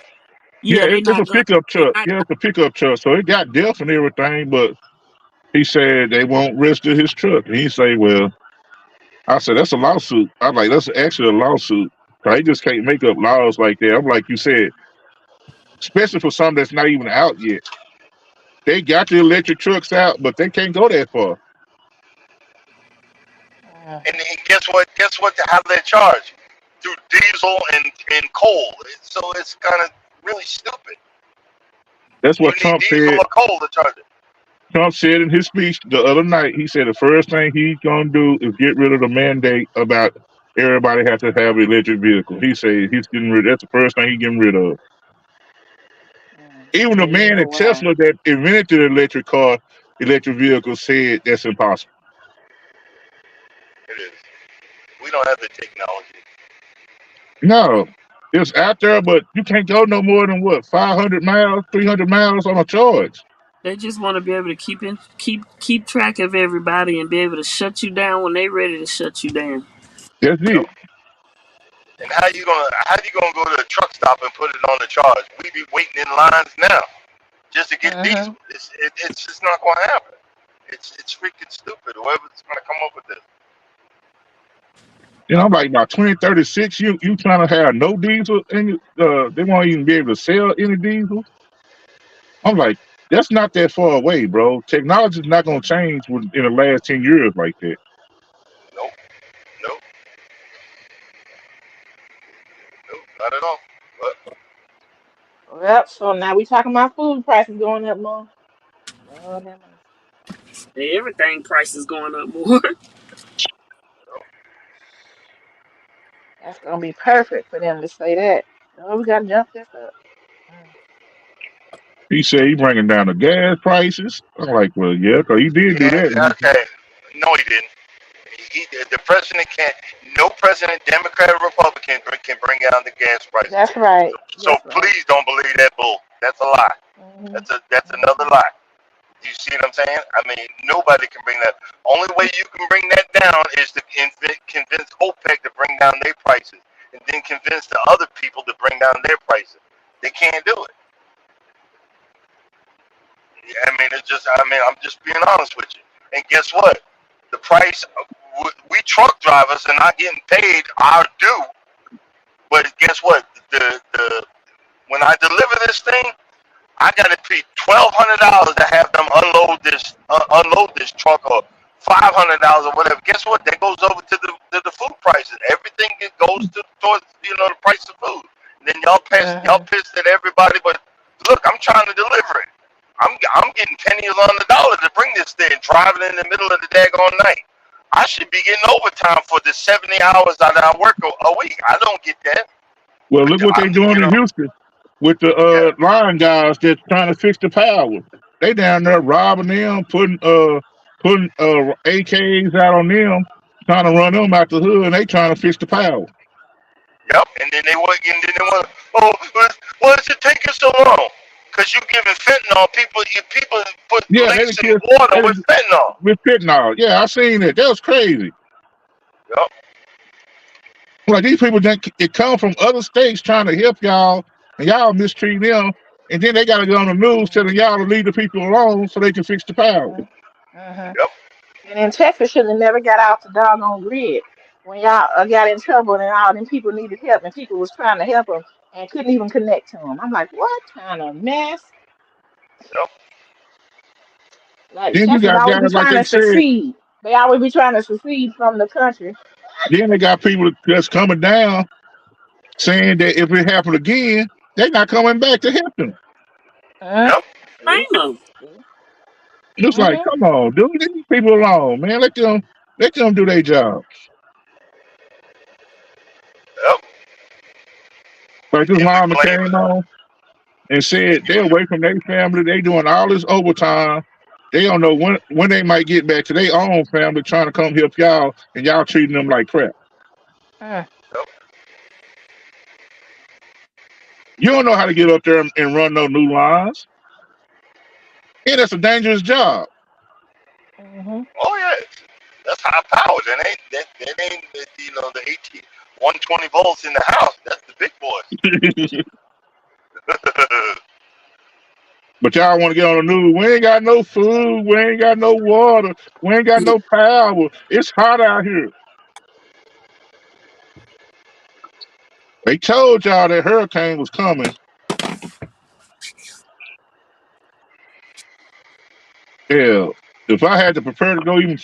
Yeah, yeah, it's a pickup they're truck. not Yeah, gonna it's a pickup truck, so it got death and everything. But he said they won't register his truck. And he say, well, I said that's a lawsuit. I'm like, that's actually a lawsuit. So he just can't make up laws like that. I'm like you said, especially for something that's not even out yet. They got the electric trucks out, but they can't go that far. Uh, And guess what? Guess what? How they charge? Through diesel and coal. So it's kind of really stupid. That's You what need Trump diesel said. or coal to charge it. Trump said in his speech the other night, he said the first thing he's gonna do is get rid of the mandate about everybody has to have an electric vehicle. He said he's getting rid. That's the first thing he's getting rid of. Even the yeah, you man know at why. Tesla that invented the electric vehicle, said that's impossible. It is. We don't have the technology. No, it's out there, but you can't go no more than what 500 miles, 300 miles on a charge. they just want to be able to keep track of everybody and be able to shut you down when they're ready to shut you down. That's Yep. it. And how you gonna go to the truck stop and put it on the charge? We be waiting in lines now just to get Uh-huh. diesel. It's just not gonna happen. It's freaking stupid. Whoever's gonna come up with this. I'm like by 2036, you trying to have no diesel, and they won't even be able to sell any diesel. I'm like, that's not that far away, bro. Technology's not gonna change in the last 10 years like that. Nope. Nope. Nope. Not at all. But Well, so now we talking about food prices going up more. Lord have mercy. Everything price is going up more. That's gonna be perfect for them to say that. Oh, we gotta jump this up. Mm. He said he bringing down the gas prices. I'm like, well, yeah, because he did do yeah. that. Okay. No, he didn't. The president can't. No president, Democrat or Republican, can bring down the gas prices. That's right. So That's right. please don't believe that bull. That's a lie. Hmm. That's another lie. You see what I'm saying? I mean, nobody can bring that. Only way you can bring that down is to convince OPEC to bring down their prices, and then convince the other people to bring down their prices. They can't do it. I mean, I'm just being honest with you. And guess what? The price, we truck drivers are not getting paid our due. But guess what? The when I deliver this thing, I gotta pay $1,200 to have them unload this truck, or $500 or whatever. Guess what? That goes over to the food prices. Everything goes towards the price of food. And then y'all Uh-huh. pissed at everybody, but look, I'm trying to deliver it. I'm getting pennies on the dollar to bring this thing, driving in the middle of the daggone night. I should be getting overtime for the 70 hours that I work a week. I don't get that. Well, But look what they doing in Houston with the yeah, line guys that's trying to fix the power. They down there robbing them, putting AKs out on them, trying to run them out the hood, and they trying to fix the power. yep. And then they want, oh, why is it taking so long? Because you giving fentanyl, people put Yeah, they licks done in killed water they with done, fentanyl. with fentanyl. Yeah, I seen it. That was crazy. Yep. Like these people it come from other states trying to help y'all, and y'all mistreat them, and then they got to go on the news telling y'all to leave the people alone so they can fix the power. Uh-huh. Uh-huh. Yep. And in Texas should have never got off the doggone grid when y'all got in trouble and all them people needed help and people was trying to help them and couldn't even connect to them. I'm like, what kind of mess? Yep. Like Then you Texas got always be guys like trying they to said. succeed. They always be trying to succeed from the country. Then they got people that's coming down saying that if it happened again, they're not coming back to help them. Uh, Yep. see? Blame them. See? It's like, Mm-hmm. come on, dude, leave these people alone, man. Let them do their job. Yep. Like this And we lineman blame came on and said you. they're away from their family. They doing all this overtime, They don't know when they might get back to their own family trying to come help y'all, and y'all treating them like crap. Mm. Yep. You don't know how to get up there and run no new lines. And that's a dangerous job. Mm-hmm. Oh yeah, that's high power. That ain't the 18 120 volts in the house. That's the big boys. But y'all want to get on the news. We ain't got no food. We ain't got no water. We ain't got no power. It's hot out here. They told y'all that hurricane was coming. Yeah. If I had to prepare to go even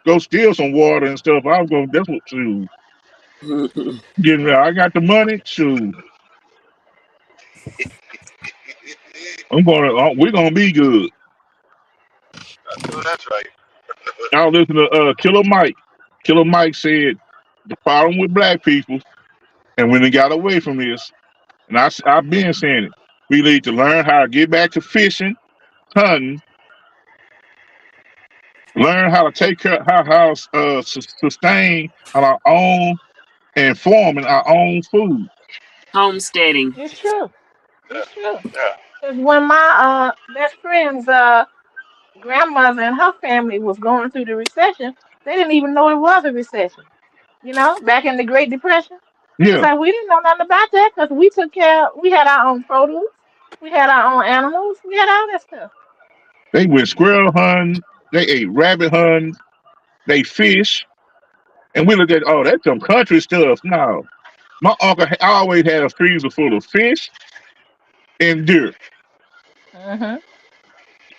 go steal some water and stuff, I was going. That's what shoot. Getting there. I got the money. Shoot. I'm gonna. We're gonna be good. I know that's right. Y'all listen to Killer Mike. Killer Mike said the problem with black people, and when they got away from this, and I've been saying it, we need to learn how to get back to fishing, hunting, learn how to take care, sustain on our own and farming our own food. Homesteading. It's true. Yeah, It's true. yeah. Because when my best friend's grandmother and her family was going through the recession, they didn't even know it was a recession. You know, back in the Great Depression, they was Yeah, like, we didn't know nothing about that because we took care. We had our own produce, we had our own animals, we had all that stuff. they went squirrel hunting, they ate rabbit hunting, they fish, and we looked at that's some country stuff. No, my uncle always had a freezer full of fish and deer. Hmm.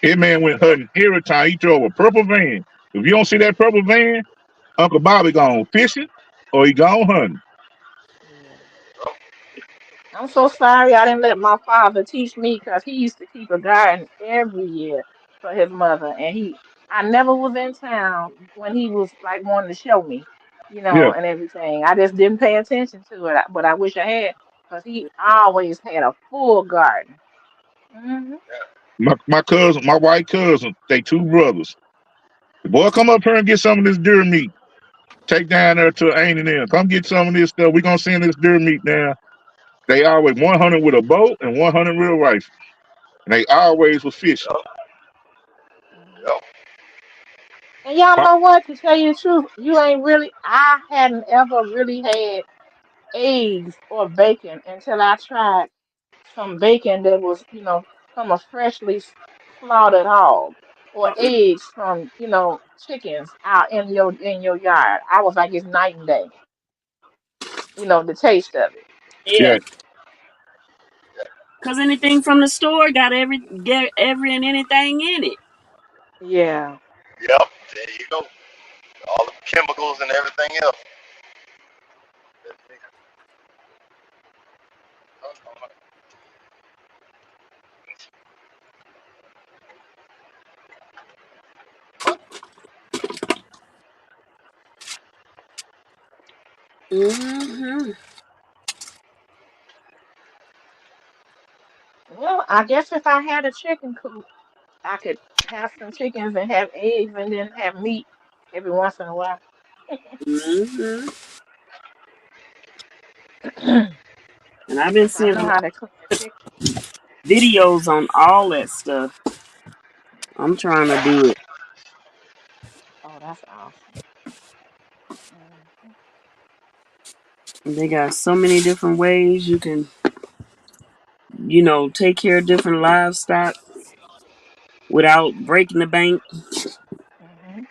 That man went Yep. hunting every time. He drove a purple van. If you don't see that purple van, Uncle Bobby gone fishing or he gone hunting. Yeah. Yep. I'm so sorry I didn't let my father teach me because he used to keep a garden every year for his mother, and I never was in town when he was like wanting to show me, Yeah, and everything. I just didn't pay attention to it, but I wish I had because he always had a full garden. Hmm. Yeah. my cousin, my white cousin, they two brothers. The boy, come up here and get some of this deer meat. Take down there to Ain't and them. Come get some of this stuff. We gonna send this deer meat down. They always 100 with a boat and 100 real rifle. And they always was fishing. Yep. Yep. And y'all My- know what? To tell you the truth, I hadn't ever really had eggs or bacon until I tried some bacon that was, from a freshly slaughtered hog, or eggs from, chickens out in your yard. I was like, it's night and day. The taste of it. Yeah. yeah, Cause anything from the store got every and anything in it. Yeah. Yep. There you go. All the chemicals and everything else. Hmm. Well, I guess if I had a chicken coop, I could have some chickens and have eggs and then have meat every once in a while. Hmm. Because And I've been I seeing a know lot how to clean a chicken. of videos on all that stuff. I'm trying to do it. Oh, that's awesome. Mhm. They got so many different ways you can, take care of different livestock without breaking the bank. Mhm.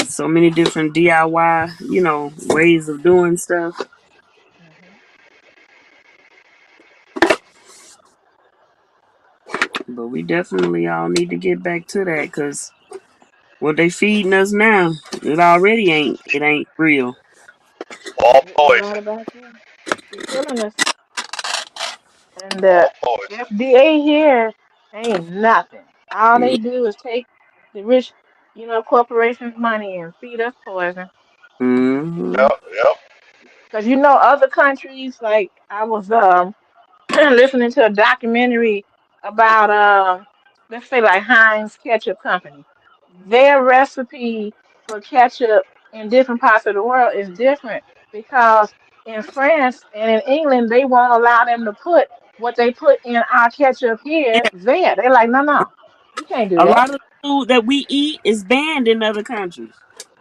So many different DIY, ways of doing stuff. Mhm. But we definitely all need to get back to that because what they feeding us now, it ain't real. All You're right poison. about that. They're killing us. And All the poison. FDA here ain't nothing. All they do is take the rich, corporations' money and feed us poison. Mm-hmm. Yep. Yep. Because other countries, like I was listening to a documentary about let's say like Heinz Ketchup Company. Their recipe for ketchup in different parts of the world is different because in France and in England they won't allow them to put what they put in our ketchup Yeah, here there. They're like, no, no, you can't do a that. lot of the food that we eat is banned in other countries.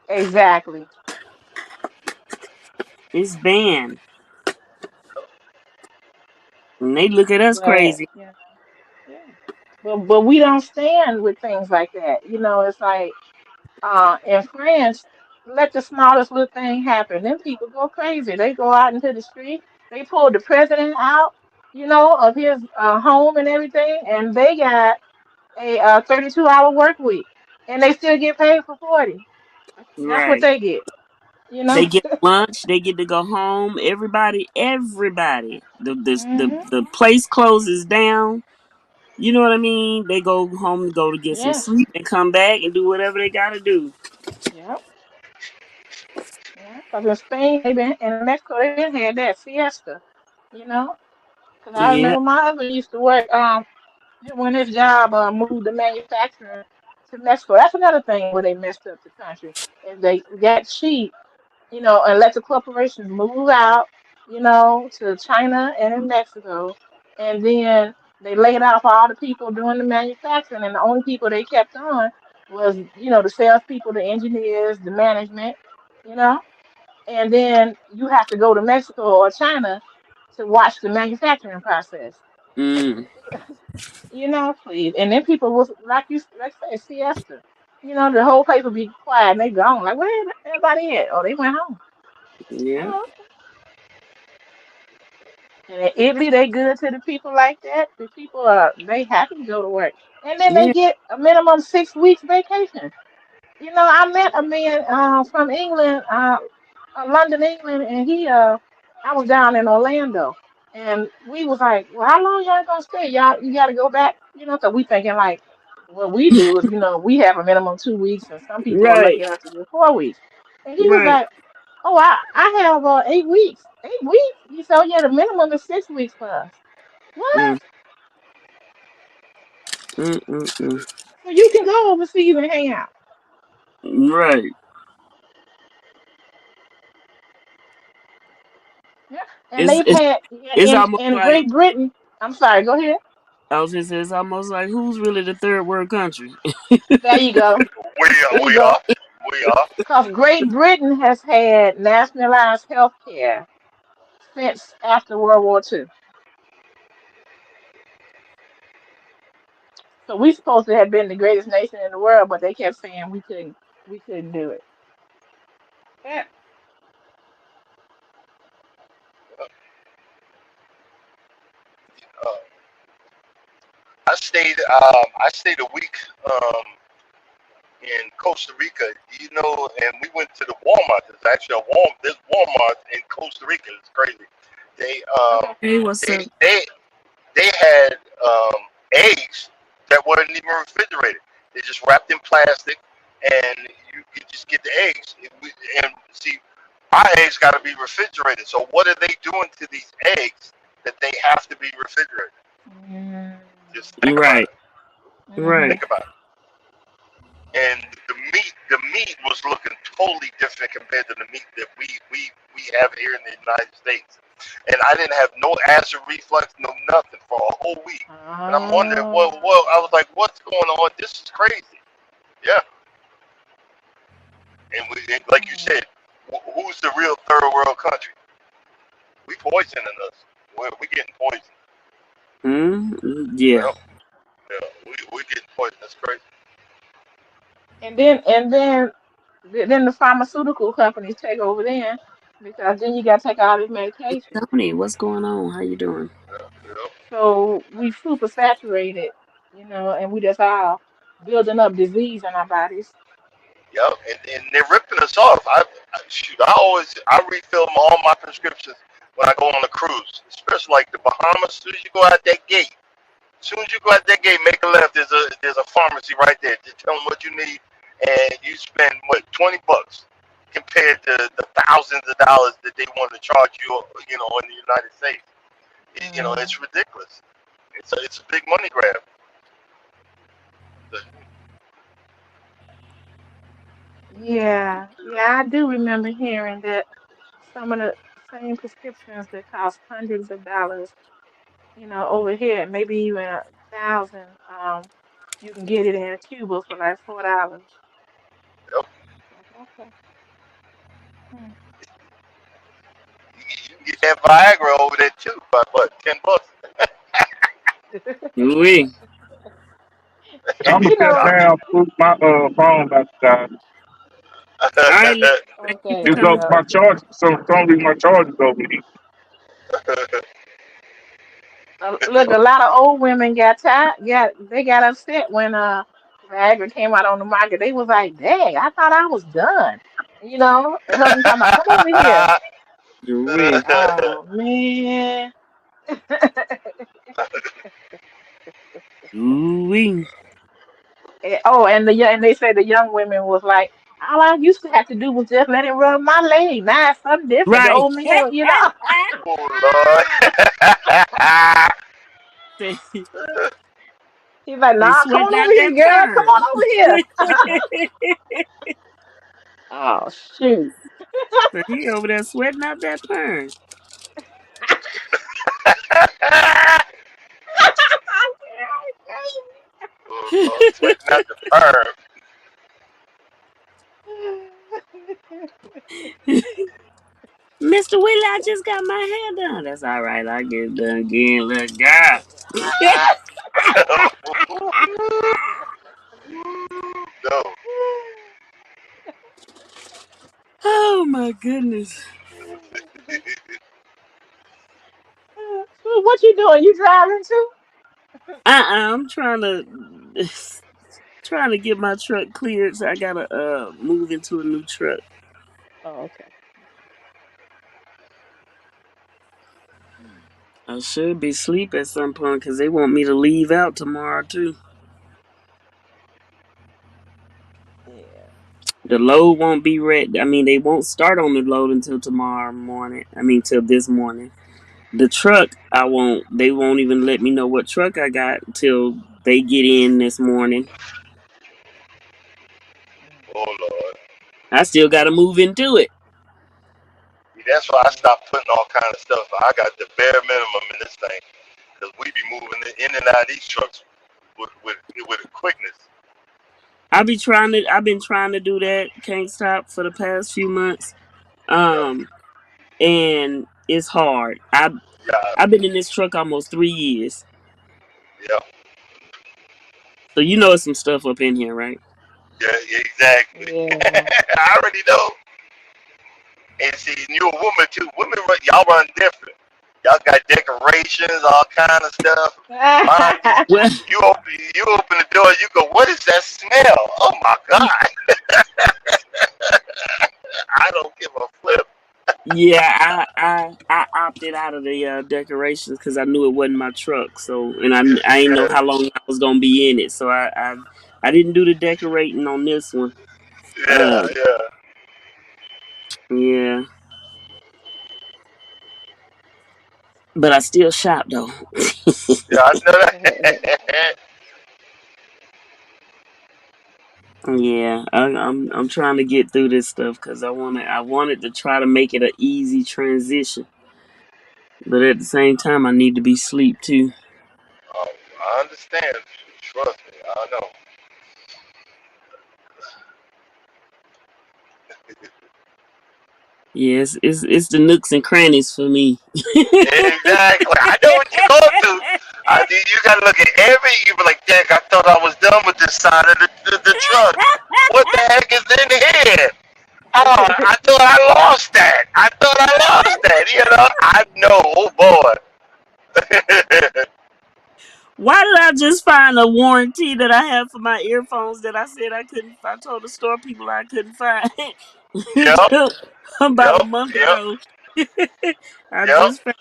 Exactly. It's banned, and they look at us But crazy. yeah, yeah. But we don't stand with things like that. You know, it's like in France, let the smallest little thing happen. Then people go crazy. They go out into the street. They pulled the president out, you know, of his home and everything, and they got a 32-hour work week, and they still get paid for 40. That's what Right. they get, you know. They get lunch. They get to go home. Everybody. Hmm. The place closes down. You know what I mean? They go home to go to get some Yeah. sleep and come back and do whatever they gotta do. Yeah. Yeah. Because in Spain, they been in Mexico, they been had that siesta, you know. Because I Yeah. remember my husband used to work. When his job moved the manufacturing to Mexico. That's another thing where they messed up the country. Is they got cheap, you know, and let the corporations move out, you know, to China and in Mexico, and then they laid off all the people doing the manufacturing, and the only people they kept on was, you know, the salespeople, the engineers, the management, you know, and then you have to go to Mexico or China to watch the manufacturing process. Mm. You know, please. And then people was like you like say siesta. You know, the whole place would be quiet and they gone. Like, where everybody at? Oh, they went home. Yeah. Oh, okay. And in Italy, they good to the people like that. The people are they happy to go to work. And then they Yeah. get a minimum 6 weeks vacation. You know, I met a man from England, London, England, and I was down in Orlando, and we was like, "Well, how long y'all gonna stay? Y'all, you got to go back." You know, so we thinking like, what we do is, you know, we have a minimum 2 weeks, and some people are lucky Right. enough to get 4 weeks. And he was Right. like, "Oh, I have 8 weeks. 8 weeks?" He said, "Oh, yeah, the minimum is 6 weeks for us. What? Mm. Mm. Mm. Mm. So you can go overseas and hang out." Right. Yeah. And It's they've it's had it's almost in like Great Britain. I'm sorry. Go ahead. I was just saying, it's almost like who's really the third world country? There you go. There you We go. are. We are. Because Great Britain has had nationalized health care since after World War II. So we supposed to have been the greatest nation in the world, but they kept saying we couldn't do it. Yeah. Uh, I stayed a week in Costa Rica. You know, and we went to the Walmart. There's actually there's Walmart in Costa Rica. It's crazy. They Okay. Hey, what's they up? they they had eggs that weren't even refrigerated. They just wrapped in plastic, and you could just get the eggs. And see, our eggs got to be refrigerated. So what are they doing to these eggs that they have to be refrigerated? Mm-hmm. Just think about Right. it. Right. Think about it. And the meat was looking totally different compared to the meat that we have here in the United States. And I didn't have no acid reflux, no nothing for a whole week. And I'm wondering, Oh. I was like, what's going on? This is crazy. Yeah. And like you said, who's the real third world country? We poisoning us. We getting poisoned. Mm. Yeah. Well, yeah, we getting poisoned. That's crazy. And then the pharmaceutical companies take over then because then you got to take all this medication. Tony, what's going on? How you doing? Yeah, yeah. So we super saturated, you know, and we just all building up disease in our bodies. Yep, and they're ripping us off. I refill all my prescriptions when I go on a cruise, especially like the Bahamas. As soon as you go out that gate, as soon as you go out that gate, make a left. There's a pharmacy right there. Just tell them what you need, and you spend what $20 compared to the thousands of dollars that they want to charge you, you know, in the United States. Mm. it's ridiculous. It's a big money grab. Yeah, yeah, I do remember hearing that some of the same prescriptions that cost hundreds of dollars, over here, maybe even 1,000, you can get it in Cuba for like $4. Yep. Like, okay. Hmm. You can get that Viagra over there too, by what, $10? We. I'm gonna You tell know, now my phone about to die. All right, look, thank you okay, for It's coming. up well, my charge, so some reason my charge is over here. look, a lot of old women got tired, they got upset when Viagra came out on the market. They was like, "Dang, I thought I was done." Husband talking about, "Come over here." We. Oh man. We. And they say the young women was like, all I used to have to do was just let it rub my leg. Now it's something different. The Right. old man. Oh Lord. Say He's like, they nah, come sweating on out over here, that girl. Come on perm. over here. Oh shoot. So he over there sweating out that perm. Oh Lord, sweating out the perm. Mr. Willie, I just got my hair done. That's all right. I get it done again, little girl. No. Oh my goodness. What you doing? You driving too? I'm trying to get my truck cleared, so I gotta move into a new truck. Oh, okay. I should be asleep at some point because they want me to leave out tomorrow too. Yeah. The load won't be ready. I mean, they won't start on the load until tomorrow morning. I mean, till this morning. The truck, I won't. They won't even let me know what truck I got till they get in this morning. Oh Lord. I still got to move into it. See, that's why I stopped putting all kind of stuff. I got the bare minimum in this thing because we be moving in and out of these trucks with a quickness. I've been trying to do that. Can't stop for the past few months. Yeah. Um, and it's hard. Yeah. I've been in this truck almost 3 years, Yeah. so you know some stuff up in here, right? Yeah. Exactly. Yeah. I already know. And see, you're a woman too. Women, y'all run different. Y'all got decorations, all kind of stuff. Mom, Well, you open the door, you go, what is that smell? Oh my God. I don't give a flip. yeah, I opted out of the decorations because I knew it wasn't my truck. So, and I didn't know Yeah, how long I was gonna be in it. So I didn't do the decorating on this one. yeah, Uh, yeah. yeah, but I still shop though. Yeah, I know that. Yeah, I'm trying to get through this stuff because I wanted to try to make it an easy transition, but at the same time I need to be sleep too. Oh, I understand. Trust me, I know. Yes, it's the nooks and crannies for me. Exactly. I know what you're going through. You gotta look at every. You be like, Dang, I thought I was done with this side of the truck. What the heck is in here? Oh, I thought I lost that. I thought I lost that. I know. Oh boy. Why did I just find a warranty that I have for my earphones that I said I couldn't? I told the store people I couldn't find Yep. about a Yep. month Yep. ago. I Yep. just found.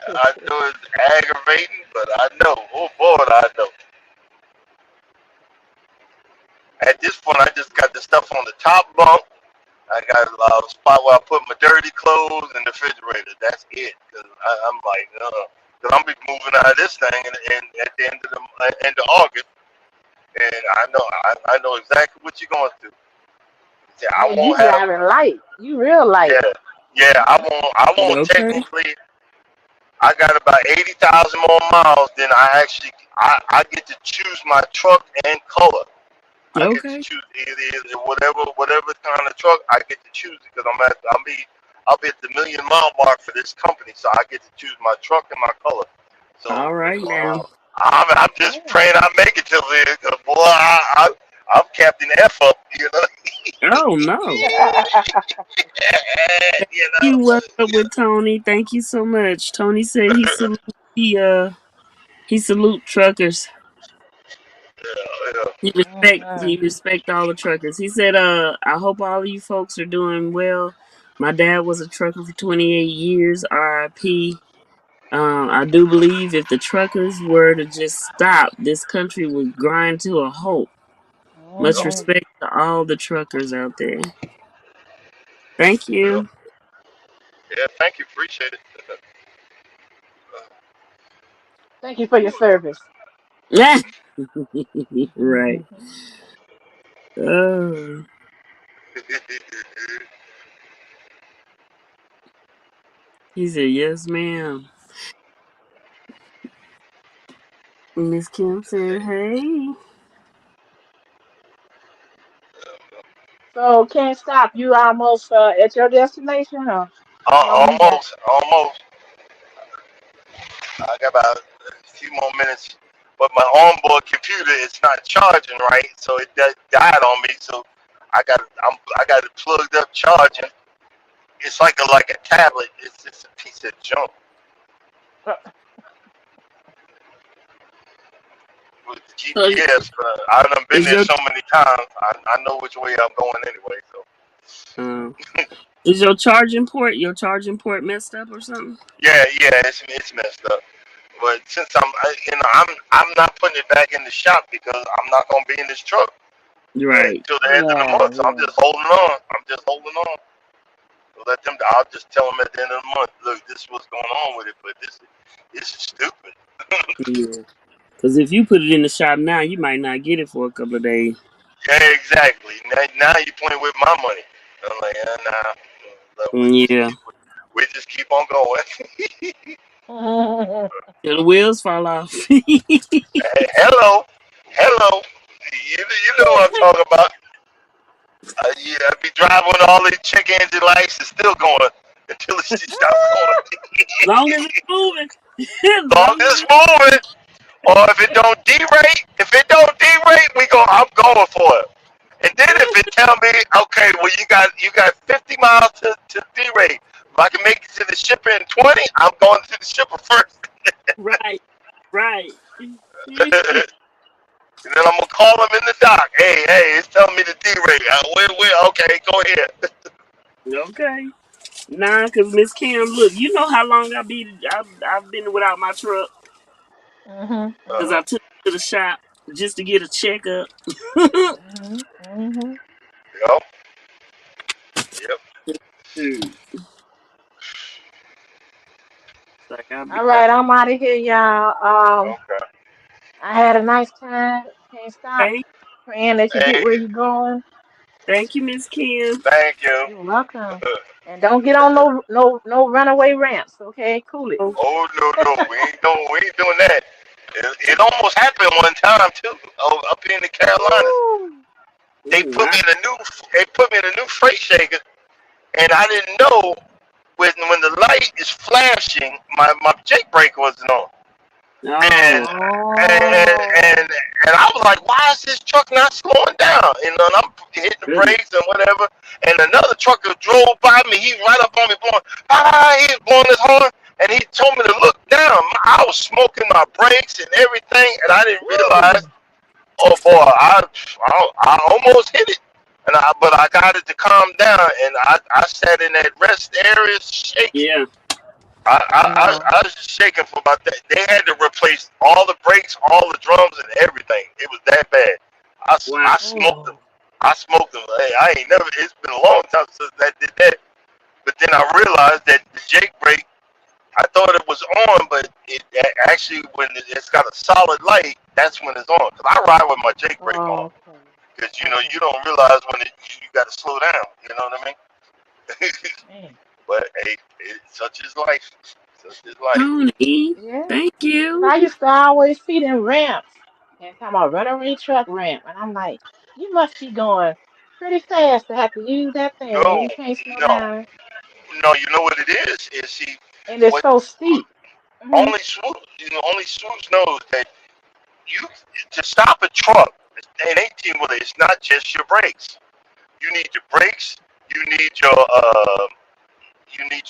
I know it's aggravating, but I know. Oh boy, I know. At this point, I just got the stuff on the top bunk. I got a spot where I put my dirty clothes in the refrigerator. That's it. Cause I'm like, cause I'm be moving out of this thing at the end of August, and I know exactly what you're going through. Yeah, I And you won't have. driving light. You real light. Yeah, yeah. I won't Okay. technically. I got about 80,000 more miles than I get to choose my truck and color. I get to Okay. choose either whatever kind of truck I get to choose it because I'll be at the million mile mark for this company, so I get to choose my truck and my color. So All right now. I'm just Yeah. praying I make it till then, cause boy, I'm Captain F up, you know. Oh no. Thank you you. know. What's up with Tony? Thank you so much. Tony said he salute truckers. Yeah, He Mhm. respect all the truckers. He said, I hope all of you folks are doing well. My dad was a trucker for 28 years, RIP. I do believe if the truckers were to just stop, this country would grind to a halt. Much yeah. Mhm. respect to all the truckers out there. Thank you. Yeah, thank you, appreciate it. Thank you for your service. Right. Oh, he said, yes, ma'am. Miss Kim said, hey. So can't stop. You almost at your destination, or how long you got? Almost. I got about a few more minutes, but my onboard computer is not charging right, so it died on me. So I got it plugged up charging. It's like a tablet. It's just a piece of junk with the So, GPS. But I done been is there your so many times. I know which way I'm going anyway. So uh, is your charging port messed up or something? yeah, it's messed up. But since I'm not putting it back in the shop because I'm not gonna be in this truck Right. until the end of the Yeah, month. So I'm yeah. just holding on. I'm just holding on. Let them. I'll just tell them at the end of the month. Look, this is what's going on with it, but this is stupid. Yeah. Because if you put it in the shop now, you might not get it for a couple of days. Yeah, exactly. Now you're playing with my money. I'm like, nah. Look, Yeah. we just keep on going. Till the wheels fall off. Hey, hello. You know what I'm talking about. Yeah, I be driving with all these check engine lights and still going until it stops As going. long as it's moving. As Long long as as it's it's moving, or if it don't derate, I'm going for it. And then if it tell me, okay, well you got 50 miles to derate. If I can make it to the shipper in 20, I'm going to the shipper first. right. Right. And then I'm gonna call them in the dock. Hey, it's telling me to derate. Where? Okay, go ahead. Okay. Nah, cause Miss Cam, look, you know how long I've been without my truck, Mhm. cause Uh-huh. I took it to the shop just to get a checkup. Mhm. Mhm. Yep. Yep. Dude, like I'll be All back. right, I'm out of here, y'all. Okay. I had a nice time. Can't stop Hey, praying that you get Hey, where you're going. thank you, Miss Kim. thank you. You're welcome. And don't get on no runaway ramps, okay? Cool it. Oh, Oh no, we ain't doing that. It almost happened one time too. Up in the Carolinas, Woo. they oh, put wow. me in a new freight shaker, and I didn't know when the light is flashing, my Jake brake wasn't on, and Oh, and Oh. and and I was like, why is this truck not slowing down? And I'm hitting the goodness. brakes and whatever, and another trucker drove by me. He right up on me, blowing, he was blowing his horn, and he told me to look down. I was smoking my brakes and everything, and I didn't realize. Woo. Oh boy, I almost hit it, but I got it to calm down, and I sat in that rest area shaking. Yeah. I was shaking for about that. They had to replace all the brakes, all the drums, and everything. It was that bad. I Wow. smoked them. Oh. I smoked them. Hey, I ain't never. It's been a long time since I did that. But then I realized that the Jake brake, I thought it was on, but it actually when it's got a solid light, that's when it's on. Cause I ride with my Jake brake on, Oh, okay. cause Okay. you don't realize when you got to slow down. You know what I mean? Man. But hey, such is life. Such is life. Tony, Yeah. thank 'Cause you. I used to always see them ramps and talking about runaway truck ramp. And I'm like, you must be going pretty fast to have to use that thing. No, You can't slow no, down. no. You know what it is? Is see And it's what so steep. Hmm. only Swoops, only Swoops knows that you to stop a truck in 18 wheeler, it's not just your brakes. You need your brakes. You need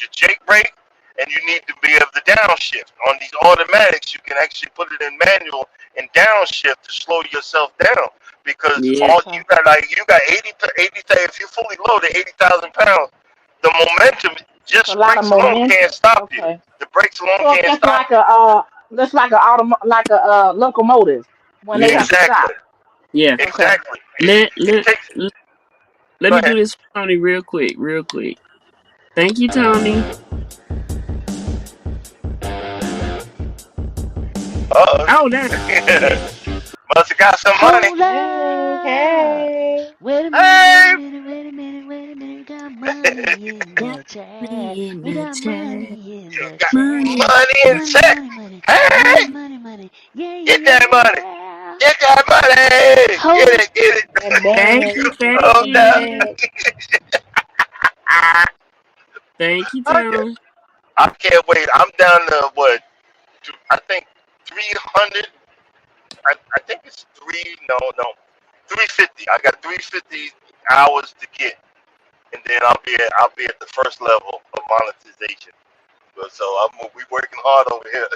your Jake brake, and you need to be able to downshift. On these automatics, you can actually put it in manual and downshift to slow yourself down. Because Yeah, all Okay. you got 80 if you're fully loaded 80,000 pounds, the momentum It's a just lot of brakes alone momentum. can't stop you. Okay. The brakes alone So it's can't just stop like you. like a locomotive when they yeah, have to stop. Exactly. yeah. Okay. Exactly. Let It let takes. let Go me do ahead. this for Tony real quick, real quick. Thank you, Tony. Uh Oh, that yeah. oh. Must have got some money. Hold Hey, up. hey. Wait a minute, wait a Hey. minute, wait a minute, wait a minute. We got money in Got the chat. money in We the got chat. money in You the got chat. Money. money in Money, check. money, money, money, Hey. money, money. Yeah, Get that money. yeah. Get that money. Hold Get up. it. Get That Thank bag. you, Get thank Oh that no. you, bag. thank you, Okay. Tony. I can't wait. I'm down to what? I think 300. I think it's three. No, no, 350. I got 350 hours to get, and then I'll be at the first level of monetization. So we working hard over here.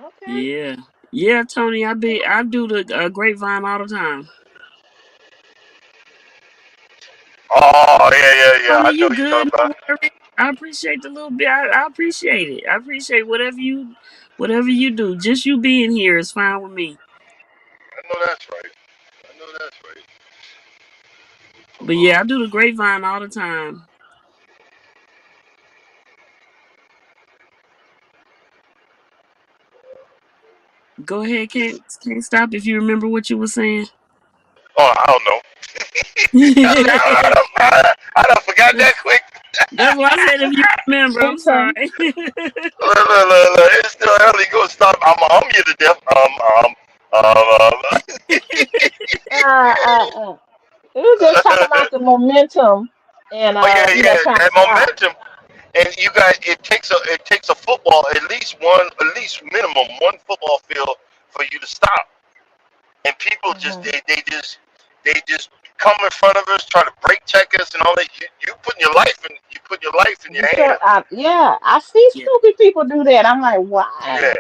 Okay. Yeah, yeah, Tony. I do the grapevine all the time. Oh yeah, yeah, yeah. Tony, I know you what you're talking good? about. No worries. I appreciate the little bit. I appreciate it. I appreciate whatever you do. Just you being here is fine with me. I know that's right. I know that's right. But yeah, I do the grapevine all the time. Go ahead, can't stop if you remember what you were saying. Oh, I don't know. I don't forgot that quick. That's why I said if you remember. I'm Momentum. sorry. Look. It's still early. Go stop. I'm you to death. Uh. We were just talking about the momentum and Oh yeah, yeah. trying to That stop. momentum, and you got it takes a football at least minimum one football field for you to stop. And people just Hmm. they just come in front of us, try to brake check us and all that. You put your life in your hands. Yeah, I see Yeah, stupid people do that. I'm like, why? Yeah.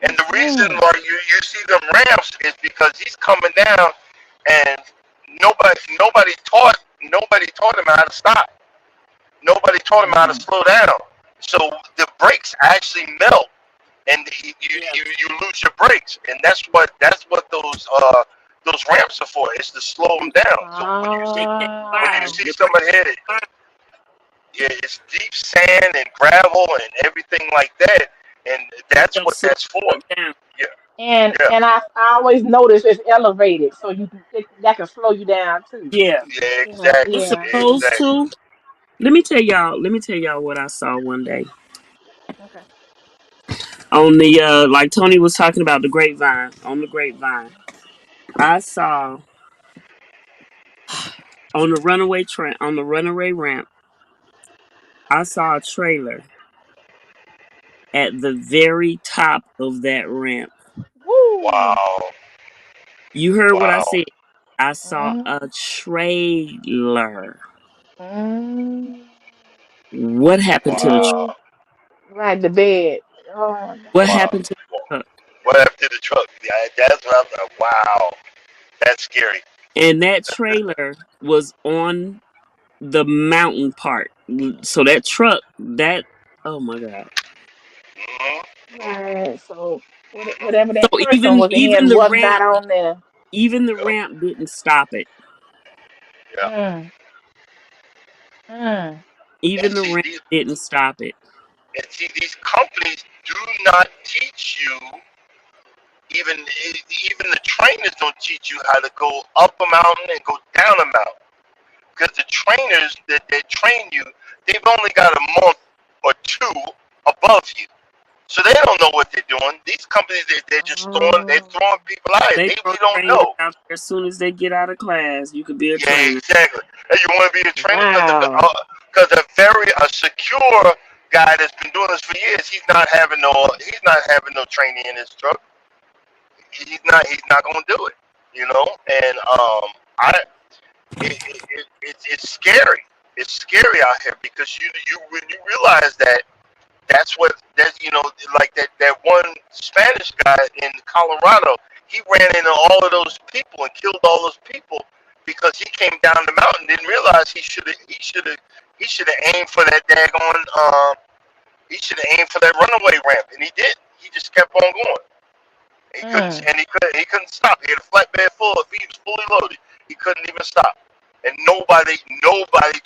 And the reason Mm-mm. why you see them ramps is because he's coming down, and nobody taught him how to stop. Nobody taught him how to Mm. slow down. So the brakes actually melt, and yeah. you lose your brakes, and that's what those ramps are for. It's to slow them down. So They catch when you fire. Ah. see The brakes somebody hit it, fire. yeah, it's deep sand and gravel and everything like that, and And that's stuff what slow that's for. truck down. Yeah, And yeah, I always notice it's elevated, so that can slow you down too. Yeah, yeah, You know, it's exactly, yeah, yeah. supposed exactly. to. Let me tell y'all. Let me tell y'all what I saw one day Okay. on the like Tony was talking about the grapevine. On the grapevine, I saw on the runaway ramp. I saw a trailer at the very top of that ramp. Woo. Wow, You heard what I wow. said. I saw Mm, a trailer. mm. What happened to the truck? See, Wow. like the bed. Oh my What God. Wow. happened to the truck? What happened to the truck? Yeah, that's what I'm like. Wow. That's scary. And that trailer was on the mountain part. So that truck, that oh my god. Hmm. Right. So whatever So that person even was even in the was not ramp, on there. Even the Yep. ramp didn't stop it. Yeah. Mm. Mm. And Even the see ramp these didn't stop it. and see these companies do not teach you even even the trainers don't teach you how to go up a mountain and go down a mountain. Because the trainers that train you, they've only got a month or two above you. So they don't know what they're doing. These companies, they're Oh. throwing people out. They They throw really don't trainers know. out there as soon as they get out of class. You could be a Yeah, trainer. exactly. Hey, you want to be a trainer? Wow. Because a very secure guy that's been doing this for years, he's not having no training in his truck. He's not going to do it. You know, and I it's scary. It's scary out here because you when you realize that that's what that like that one Spanish guy in Colorado, he ran into all of those people and killed all those people because he came down the mountain, didn't realize he should have aimed for that daggone he should have aimed for that runaway ramp, and he did. He just kept on going. Mm. He couldn't stop. He had a flatbed full of, he was fully loaded. He couldn't even stop. And nobody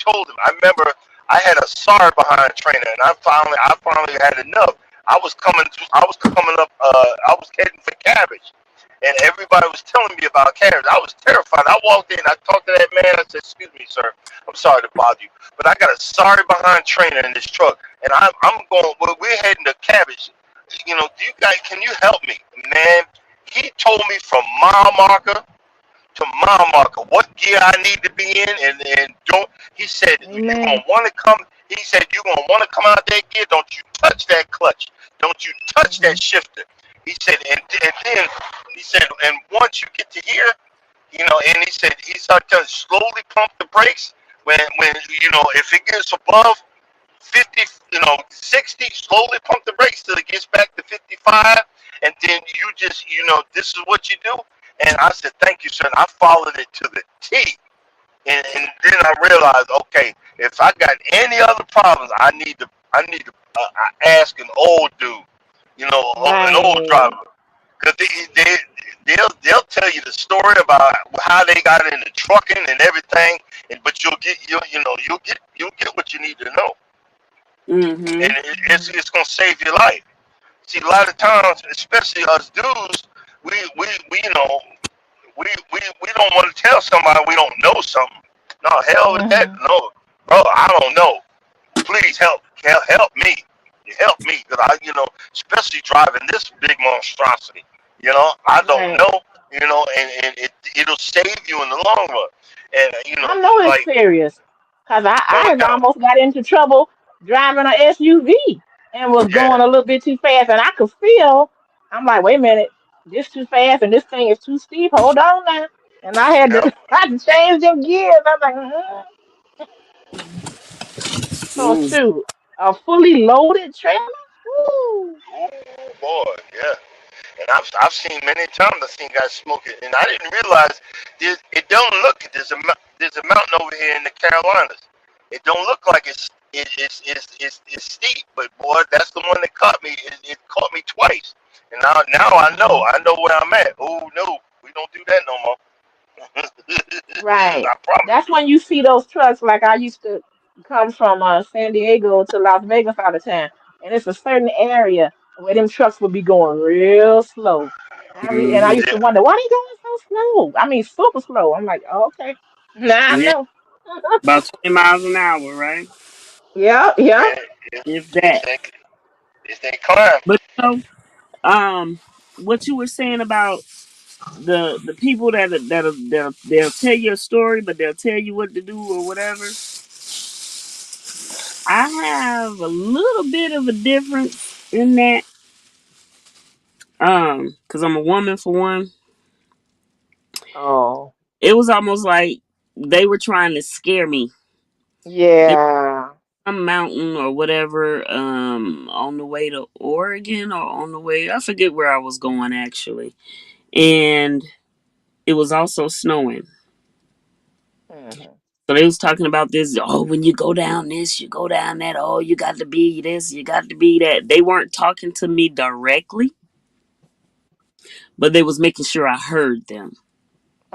told him. I remember I had a SAR behind trainer, and I finally had enough. I was coming up, I was heading for Cabbage, and everybody was telling me about Cabbage. I was terrified. I walked in, I talked to that man, I said, "Excuse me, sir, I'm sorry to bother you, but I got a sorry behind trainer in this truck, and I'm going, well, we're heading to Cabbage. Do you guys, can you help me?" Man, he told me from mile marker to mile marker what gear I need to be in, and don't. He said you're gonna Amen. want to come. He said you're gonna want to come out that gear. Don't you touch that clutch. Don't you touch Mm-hmm. that shifter. He said, and then he said, and once you get to here, and he started telling slowly pump the brakes when if it gets above 50, 60, slowly pump the brakes till it gets back to 55, and then you just, this is what you do. And I said, thank you, sir. And I followed it to the T. And then I realized, okay, if I got any other problems, I ask an old dude, an old Right. driver, because they'll tell you the story about how they got into trucking and everything, but you'll get what you need to know, Mm-hmm. and it's gonna save your life. See, a lot of times, especially us dudes, we we don't want to tell somebody we don't know something. No, hell with that. Mm-hmm. No, bro, I don't know. Please help me. Help me, because especially driving this big monstrosity. I don't Right. know. And it'll save you in the long run. And I know it's like, serious because no I doubt. almost got into trouble driving an SUV and was Yeah, going a little bit too fast, and I could feel. I'm like, wait a minute, this too fast, and this thing is too steep. Hold on now, and I had to yeah. I had to change them gears. I'm like, mm. So Mm. shoot, a fully loaded trailer. Woo. Oh boy, yeah. And I've seen many times. I've seen guys smoke it, and I didn't realize it don't look. There's a mountain over here in the Carolinas. It don't look like it's steep, but boy, that's the one that caught me. It caught me twice, and now I know. Mhm. I know where I'm at. Oh no, we don't do that no more. Right. I promise That's you. when you see those trucks. Like I used to come from San Diego to Las Vegas all the time, and it's a certain area where them trucks would be going real slow. And I Mm-hmm. used to Yeah, wonder why they going so slow. I mean, super slow. I'm like, oh, okay, now I Yeah, know. about 20 miles an hour, right? Yeah, yeah. yeah. It's If it's that. that it's that climb. But what you were saying about the people they'll tell you a story, but they'll tell you what to do or whatever. I have a little bit of a difference in that. Because I'm a woman for one. Oh, It was almost like they were trying to scare me. They yeah. were on a mountain or whatever, on the way to Oregon or on the way, I forget where I was going actually. And it was also snowing. Hmm. So they was talking about this. Oh, when you go down this, you go down that. Oh, you got to be this, you got to be that. They weren't talking to me directly, but they was making sure I heard them.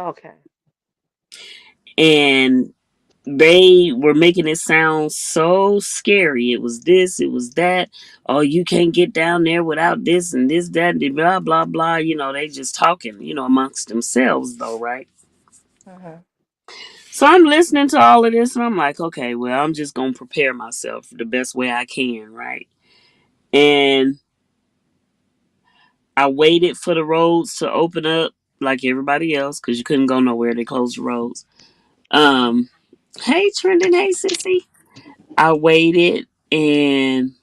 Okay. and they were making it sound so scary. It was this, it was that. Oh, you can't get down there without this and this, that, and blah, blah, blah. They just talking, amongst themselves, though, right? Mhm. So I'm listening to all of this and I'm like, okay, well, I'm just going to prepare myself the best way I can, right? And I waited for the roads to open up like everybody else because you couldn't go nowhere. They closed the roads. Mhm. Um, hey, Trendon, hey, Sissy. I waited and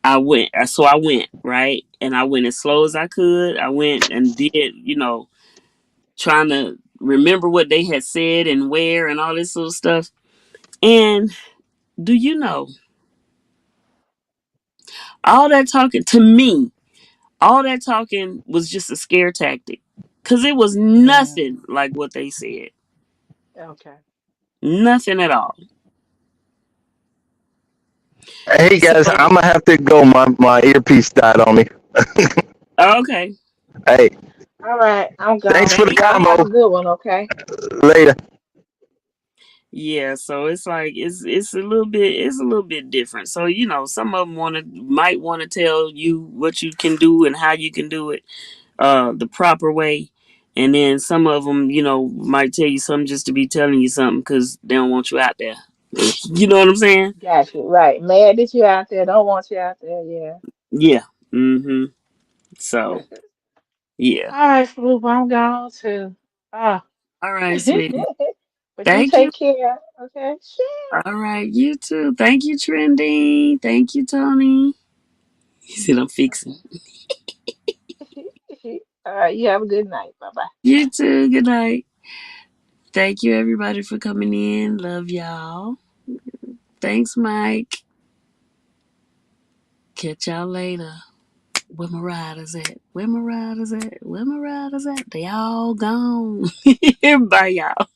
I went, right? And I went as slow as I could. I went and did, trying to remember what they had said and where and all this little stuff. And do you know, all that talking to me, all that talking was just a scare tactic. Cause it was Mm. nothing like what they said. Okay. Nothing at all. Hey guys, So I'm gonna have to go. My earpiece died on me. okay. Hey, All right. I'm thanks gone. for the Thank Y'all have combo. a good one. Okay. Later. Yeah, so it's like it's a little bit different. So some of them might want to tell you what you can do and how you can do it the proper way, and then some of them might tell you something just to be telling you something because they don't want you out there. You know what I'm saying? Got you. Right. Mad that you out there. Don't want you out there. Yeah. Yeah. Mhm. So yeah. All right, Swoop. I'm gone too. Ah. All right, sweetie. But you Thank you. take care. Okay. Sure. All right, you too. Thank you, Trendy. Thank you, Tony. He said I'm fixing. Okay. All right. You have a good night. Bye bye. You too. Good night. Thank you, everybody, for coming in. Love y'all. Thanks, Mike. Catch y'all later. Where my riders at? Where my riders at? Where my riders at? They all gone. Bye, y'all.